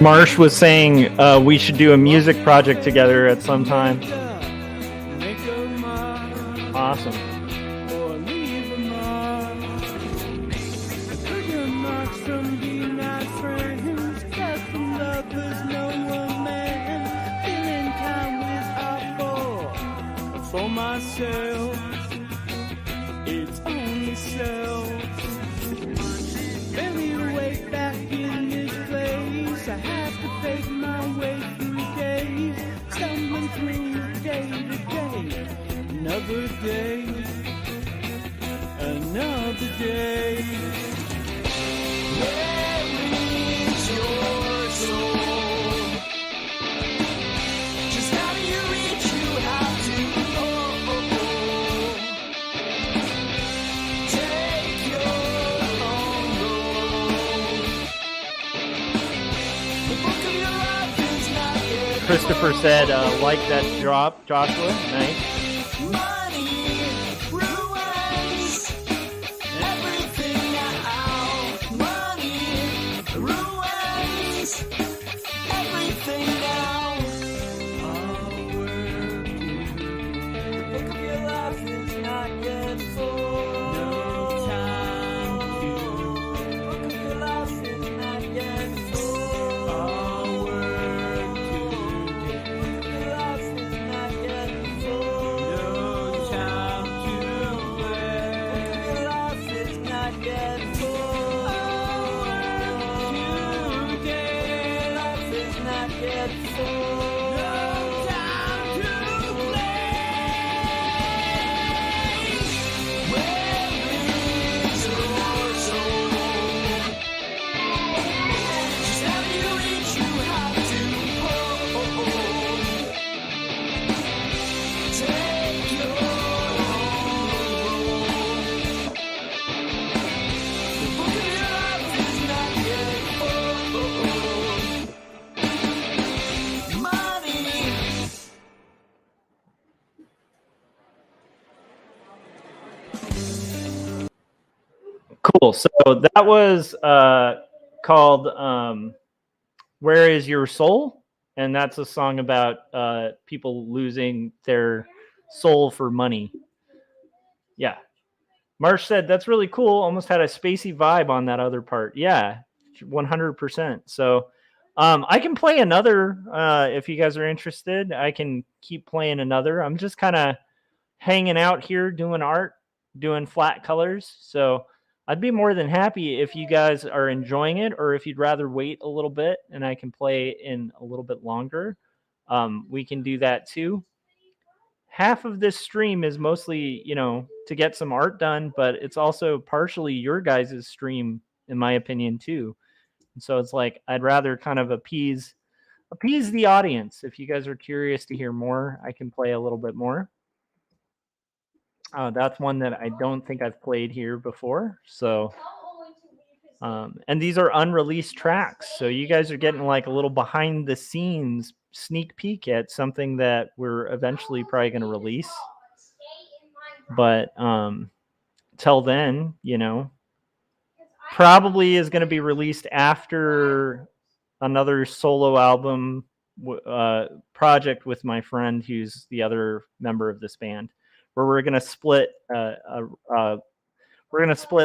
Marsh was saying we should do a music project together at some time. Awesome. For myself, it's only self. Barely awake back in this place. I have to fake my way through days, stumbling through day to day. Another day, another day. Where is your soul? Just how do you reach? You have to. Christopher said, like that drop, Joshua. Nice. yet full. No time to play. Where is your soul? Just have you reach, you have to hold. Take your role. The book of your life is not yet full. Money. Cool. So that was called Where Is Your Soul? And that's a song about people losing their soul for money. Yeah. Marsh said, that's really cool. Almost had a spacey vibe on that other part. Yeah, 100%. So I can play another if you guys are interested. I can keep playing another. I'm just kind of hanging out here doing art, doing flat colors. So I'd be more than happy if you guys are enjoying it, or if you'd rather wait a little bit and I can play in a little bit longer. We can do that too. Half of this stream is mostly, to get some art done, but it's also partially your guys' stream, in my opinion, too. And so it's like I'd rather kind of appease the audience. If you guys are curious to hear more, I can play a little bit more. That's one that I don't think I've played here before. So, and these are unreleased tracks. So you guys are getting like a little behind the scenes sneak peek at something that we're eventually probably going to release. But till then, probably is going to be released after another solo album project with my friend who's the other member of this band, where we're going to split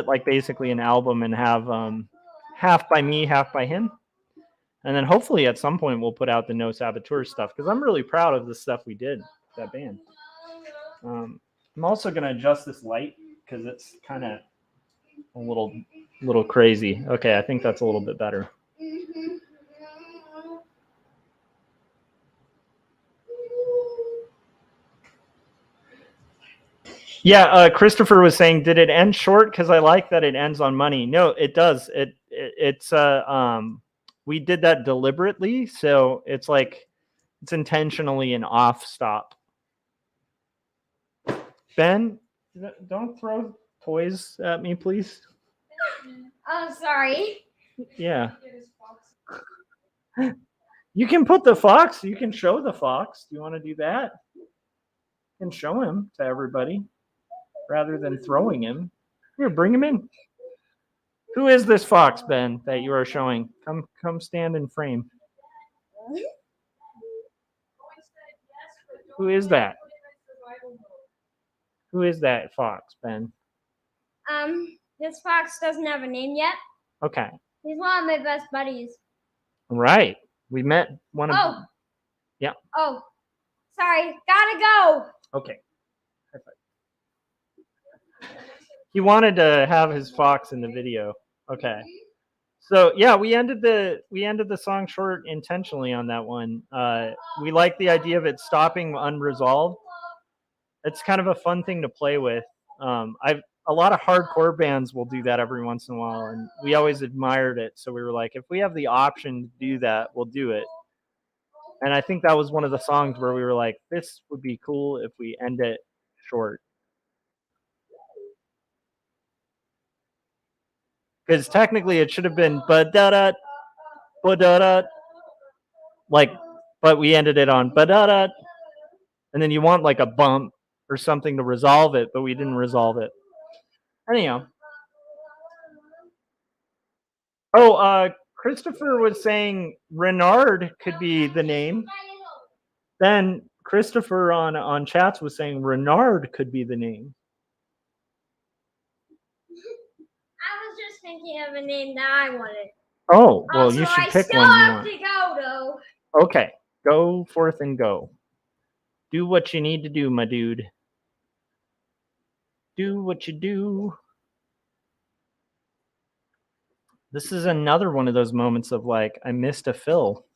like basically an album and have half by me, half by him. And then hopefully at some point we'll put out the No Saboteur stuff, because I'm really proud of the stuff we did with that band. I'm also going to adjust this light because it's kind of a little crazy. Okay, I think that's a little bit better. Yeah, Christopher was saying, did it end short? Because I like that it ends on money. No, it does. It's we did that deliberately, so it's like it's intentionally an off stop. Ben, don't throw toys at me, please. Oh, sorry. Yeah. You can put the fox. You can show the fox. Do you want to do that? You can show him to everybody rather than throwing him. Here, bring him in. Who is this fox, Ben, that you are showing? Come stand in frame. Who is that? Who is that fox, Ben? This fox doesn't have a name yet. Okay. He's one of my best buddies. Right. We met one of Oh. Yeah. Oh. Sorry. Gotta go. Okay. High five. He wanted to have his fox in the video. Okay. So yeah, we ended the song short intentionally on that one. We like the idea of it stopping unresolved. It's kind of a fun thing to play with. A lot of hardcore bands will do that every once in a while, and we always admired it. So we were like, if we have the option to do that, we'll do it. And I think that was one of the songs where we were like, this would be cool if we end it short. Because technically it should have been ba-da-da, ba-da-da, like, but we ended it on ba-da-da. And then you want like a bump or something to resolve it, but we didn't resolve it. Anyhow. Oh, Christopher was saying Renard could be the name. Then Christopher on chats was saying Renard could be the name. I was just thinking of a name that I wanted. Oh, well, also, you should I pick still one you have want. to go, though. Okay, go forth and go. Do what you need to do, my dude. Do what you do. This is another one of those moments of like, I missed a fill.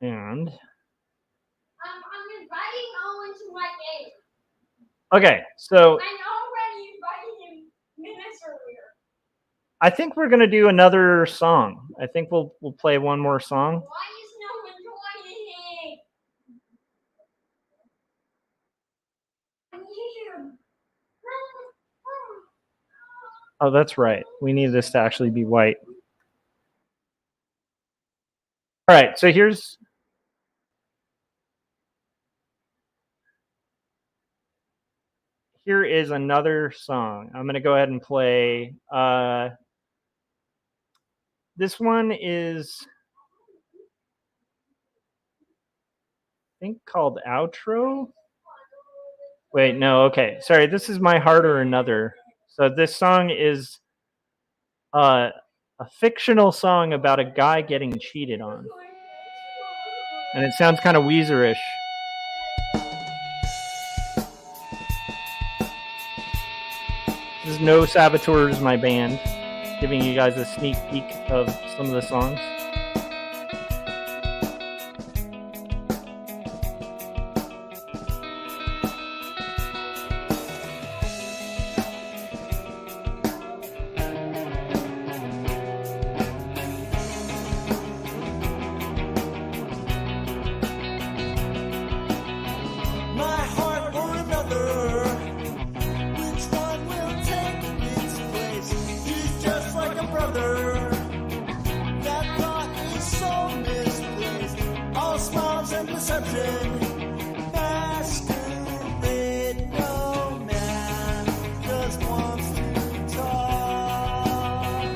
And I'm inviting Owen to my game. okay, so I'm already inviting him minutes earlier. I think we're gonna do another song. I think we'll play one more song. Why is no one joining? Oh, that's right. We need this to actually be white. All right, so here is another song. I'm gonna go ahead and play. This one is, I think, called Outro. Wait, no, okay. Sorry, this is My Heart or Another. So this song is a fictional song about a guy getting cheated on. And it sounds kind of Weezer-ish. This is No Saboteurs, my band, giving you guys a sneak peek of some of the songs. My heart or another, which one will take its place? He's just like a brother. That thought is so misplaced. All smiles and deception. Masquerade, no man just wants to talk.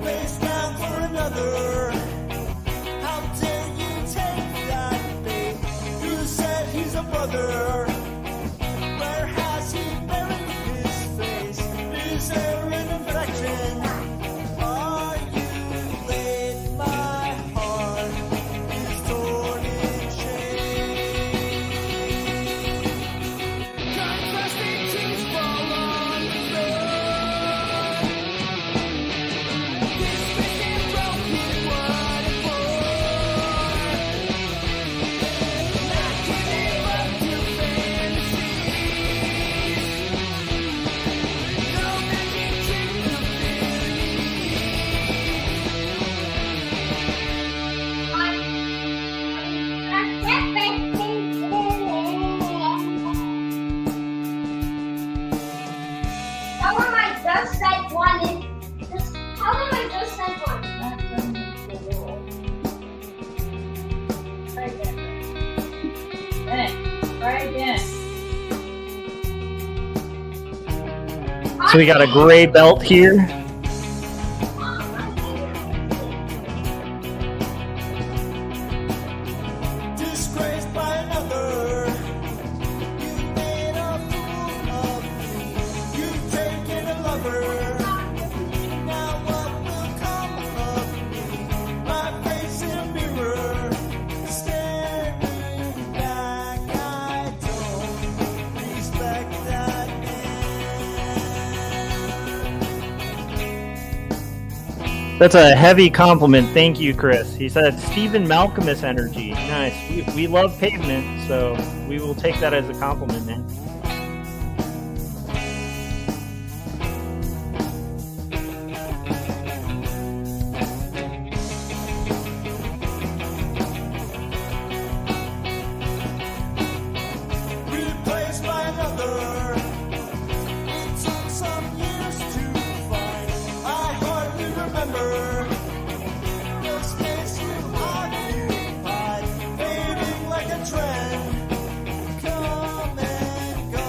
Face down for another. How dare you take that bait? You said he's a brother. Where has he buried his face? Is there an infection? Are you late? My heart is torn in shame. Contrasting tears fall on the floor. This twisted, broken, what it for? Not giving up to fantasies. No magic trick to Tell him I just sent one. Just tell him I just sent one. Try again. So we got a gray belt here. disgraced by another. You made a fool of me. You've taken a lover. Now what will come of me? My face in a mirror, staring back. I don't respect that man. That's a heavy compliment. Thank you, Chris. He said Stephen Malcolmus energy. Nice. We love Pavement, so we will take that as a compliment, man. Replaced by another. It took some years to find. I hardly remember the space you occupied, fading like a trend. Come and go.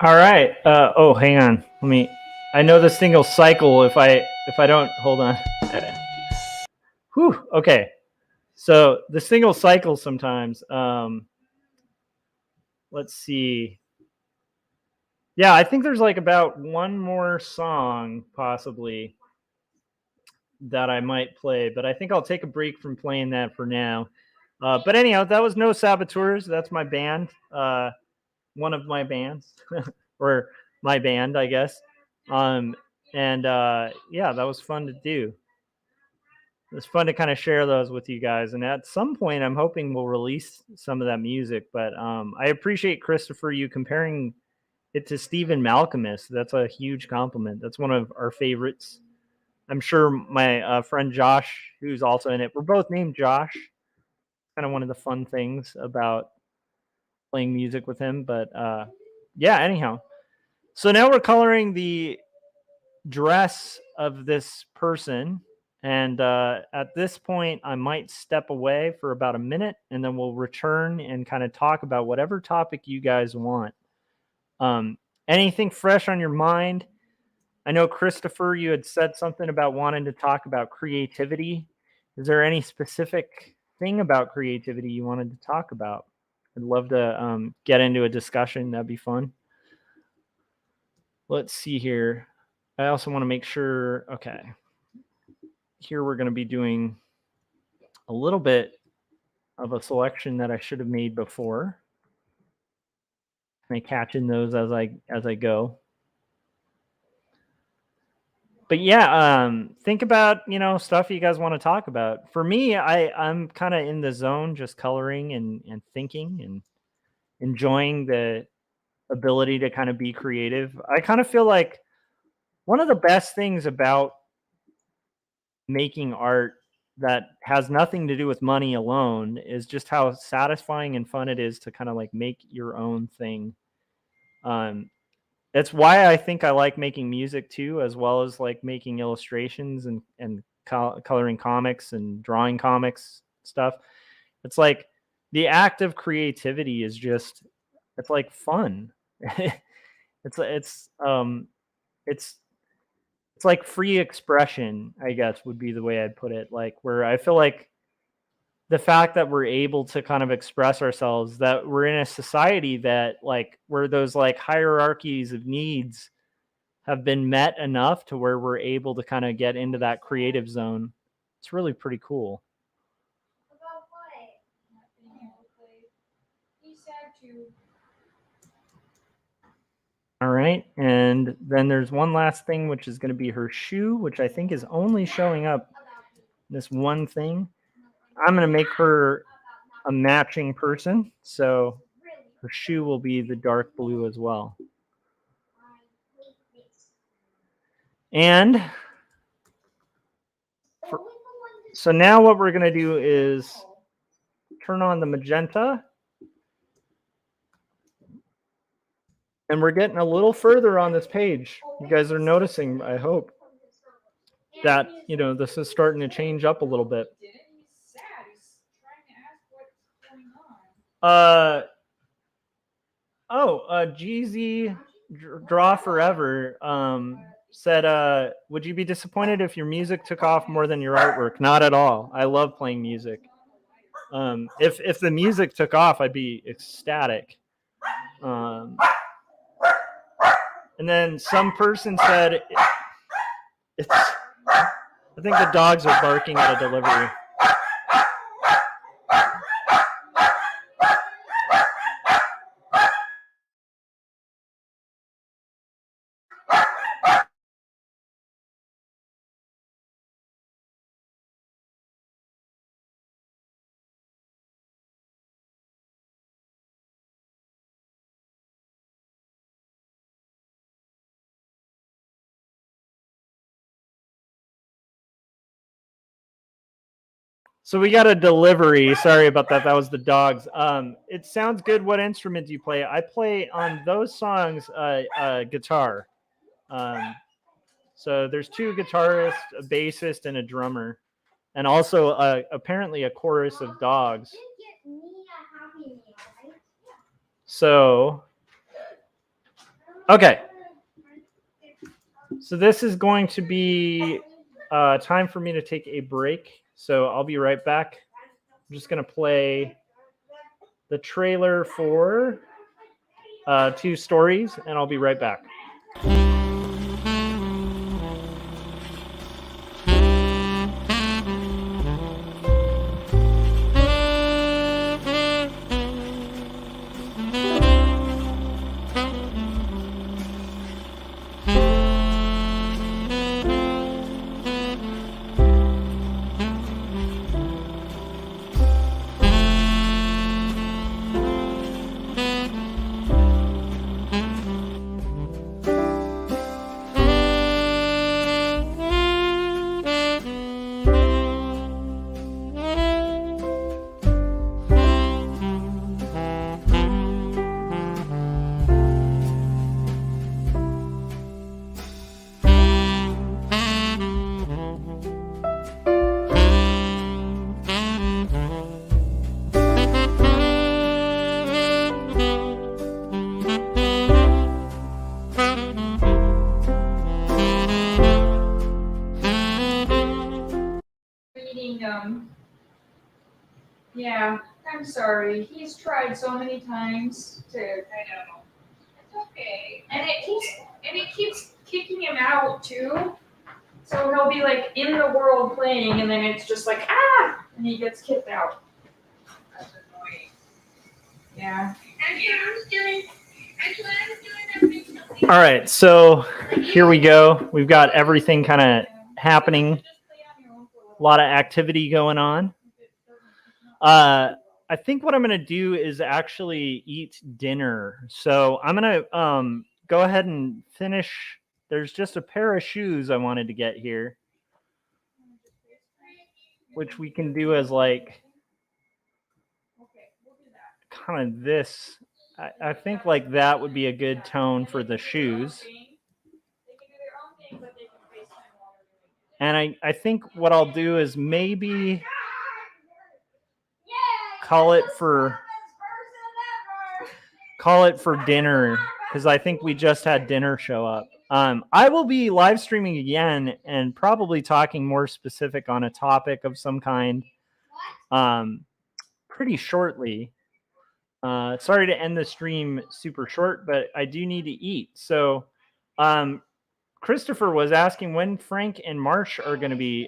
All right. Oh, hang on. Let me. I know this thing will cycle if I don't. Hold on. Whew. Okay. So this thing will cycle sometimes. Let's see. Yeah, I think there's like about one more song possibly that I might play, but I think I'll take a break from playing that for now. But anyhow, that was No Saboteurs. That's my band. One of my bands, or my band, I guess. Um, and yeah, that was fun to do. It was fun to kind of share those with you guys. And at some point, I'm hoping we'll release some of that music. But I appreciate, Christopher, you comparing it to Stephen Malcolmus. That's a huge compliment. That's one of our favorites. I'm sure my friend Josh, who's also in it, we're both named Josh. Kind of one of the fun things about playing music with him. But yeah, anyhow. So now we're coloring the dress of this person. And at this point, I might step away for about a minute and then we'll return and kind of talk about whatever topic you guys want. Anything fresh on your mind? I know, Christopher, you had said something about wanting to talk about creativity. Is there any specific thing about creativity you wanted to talk about? I'd love to get into a discussion. That'd be fun. Let's see here. I also want to make sure, okay. Here we're going to be doing a little bit of a selection that I should have made before. And I catch in those as I go. But yeah, think about, stuff you guys want to talk about. For me, I'm kind of in the zone, just coloring and thinking and enjoying the ability to kind of be creative. I kind of feel like one of the best things about making art that has nothing to do with money alone is just how satisfying and fun it is to kind of like make your own thing. That's why I think I like making music too, as well as like making illustrations and coloring comics and drawing comics stuff. It's like the act of creativity is just, it's like fun. it's it's um it's it's like free expression, I guess would be the way I'd put it. Like where I feel like the fact that we're able to kind of express ourselves, that we're in a society that like where those like hierarchies of needs have been met enough to where we're able to kind of get into that creative zone. It's really pretty cool. About what? Not being able to play. He's sad too. All right. And then there's one last thing, which is going to be her shoe, which I think is only showing up this one thing. I'm going to make her a matching person. So her shoe will be the dark blue as well. And so now what we're going to do is turn on the magenta. And we're getting a little further on this page. You guys are noticing, I hope, that, this is starting to change up a little bit. He's sad. He's trying to ask what's going on. GZ Draw Forever said, would you be disappointed if your music took off more than your artwork? Not at all. I love playing music. If the music took off, I'd be ecstatic. And then some person said, I think the dogs are barking at a delivery. So we got a delivery. Sorry about that. That was the dogs. It sounds good. What instrument do you play? I play on those songs guitar. So there's two guitarists, a bassist, and a drummer, and also apparently a chorus of dogs. So Okay. So this is going to be time for me to take a break. So I'll be right back. I'm just going to play the trailer for 2 stories, and I'll be right back. Yeah, I'm sorry. He's tried so many times to. I know. It's okay. And it keeps kicking him out too. So he'll be like in the world playing, and then it's just like and he gets kicked out. That's annoying. Yeah. All right, so here we go. We've got everything kind of happening. A lot of activity going on. I think what I'm going to do is actually eat dinner. So I'm going to go ahead and finish. There's just a pair of shoes I wanted to get here, which we can do as like kind of this. I think like that would be a good tone for the shoes. And I think what I'll do is maybe call it for dinner, because I think we just had dinner show up. I will be live streaming again and probably talking more specific on a topic of some kind pretty shortly. Sorry to end the stream super short, but I do need to eat. So Christopher was asking when Frank and Marsh are going to be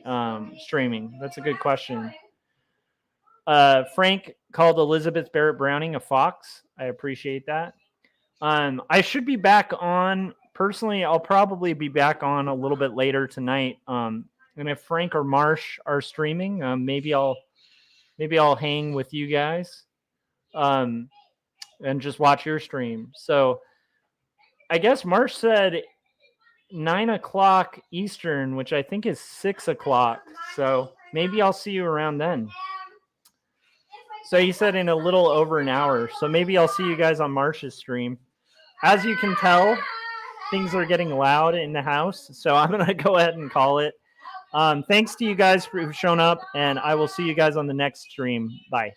streaming. That's a good question. Frank called Elizabeth Barrett Browning a fox. I appreciate that. I should be back on. Personally, I'll probably be back on a little bit later tonight. And if Frank or Marsh are streaming, maybe I'll hang with you guys and just watch your stream. So I guess Marsh said 9 o'clock Eastern, which I think is 6 o'clock. So maybe I'll see you around then. So he said in a little over an hour. So maybe I'll see you guys on Marsh's stream. As you can tell, things are getting loud in the house. So I'm going to go ahead and call it. Thanks to you guys who've shown up, and I will see you guys on the next stream. Bye.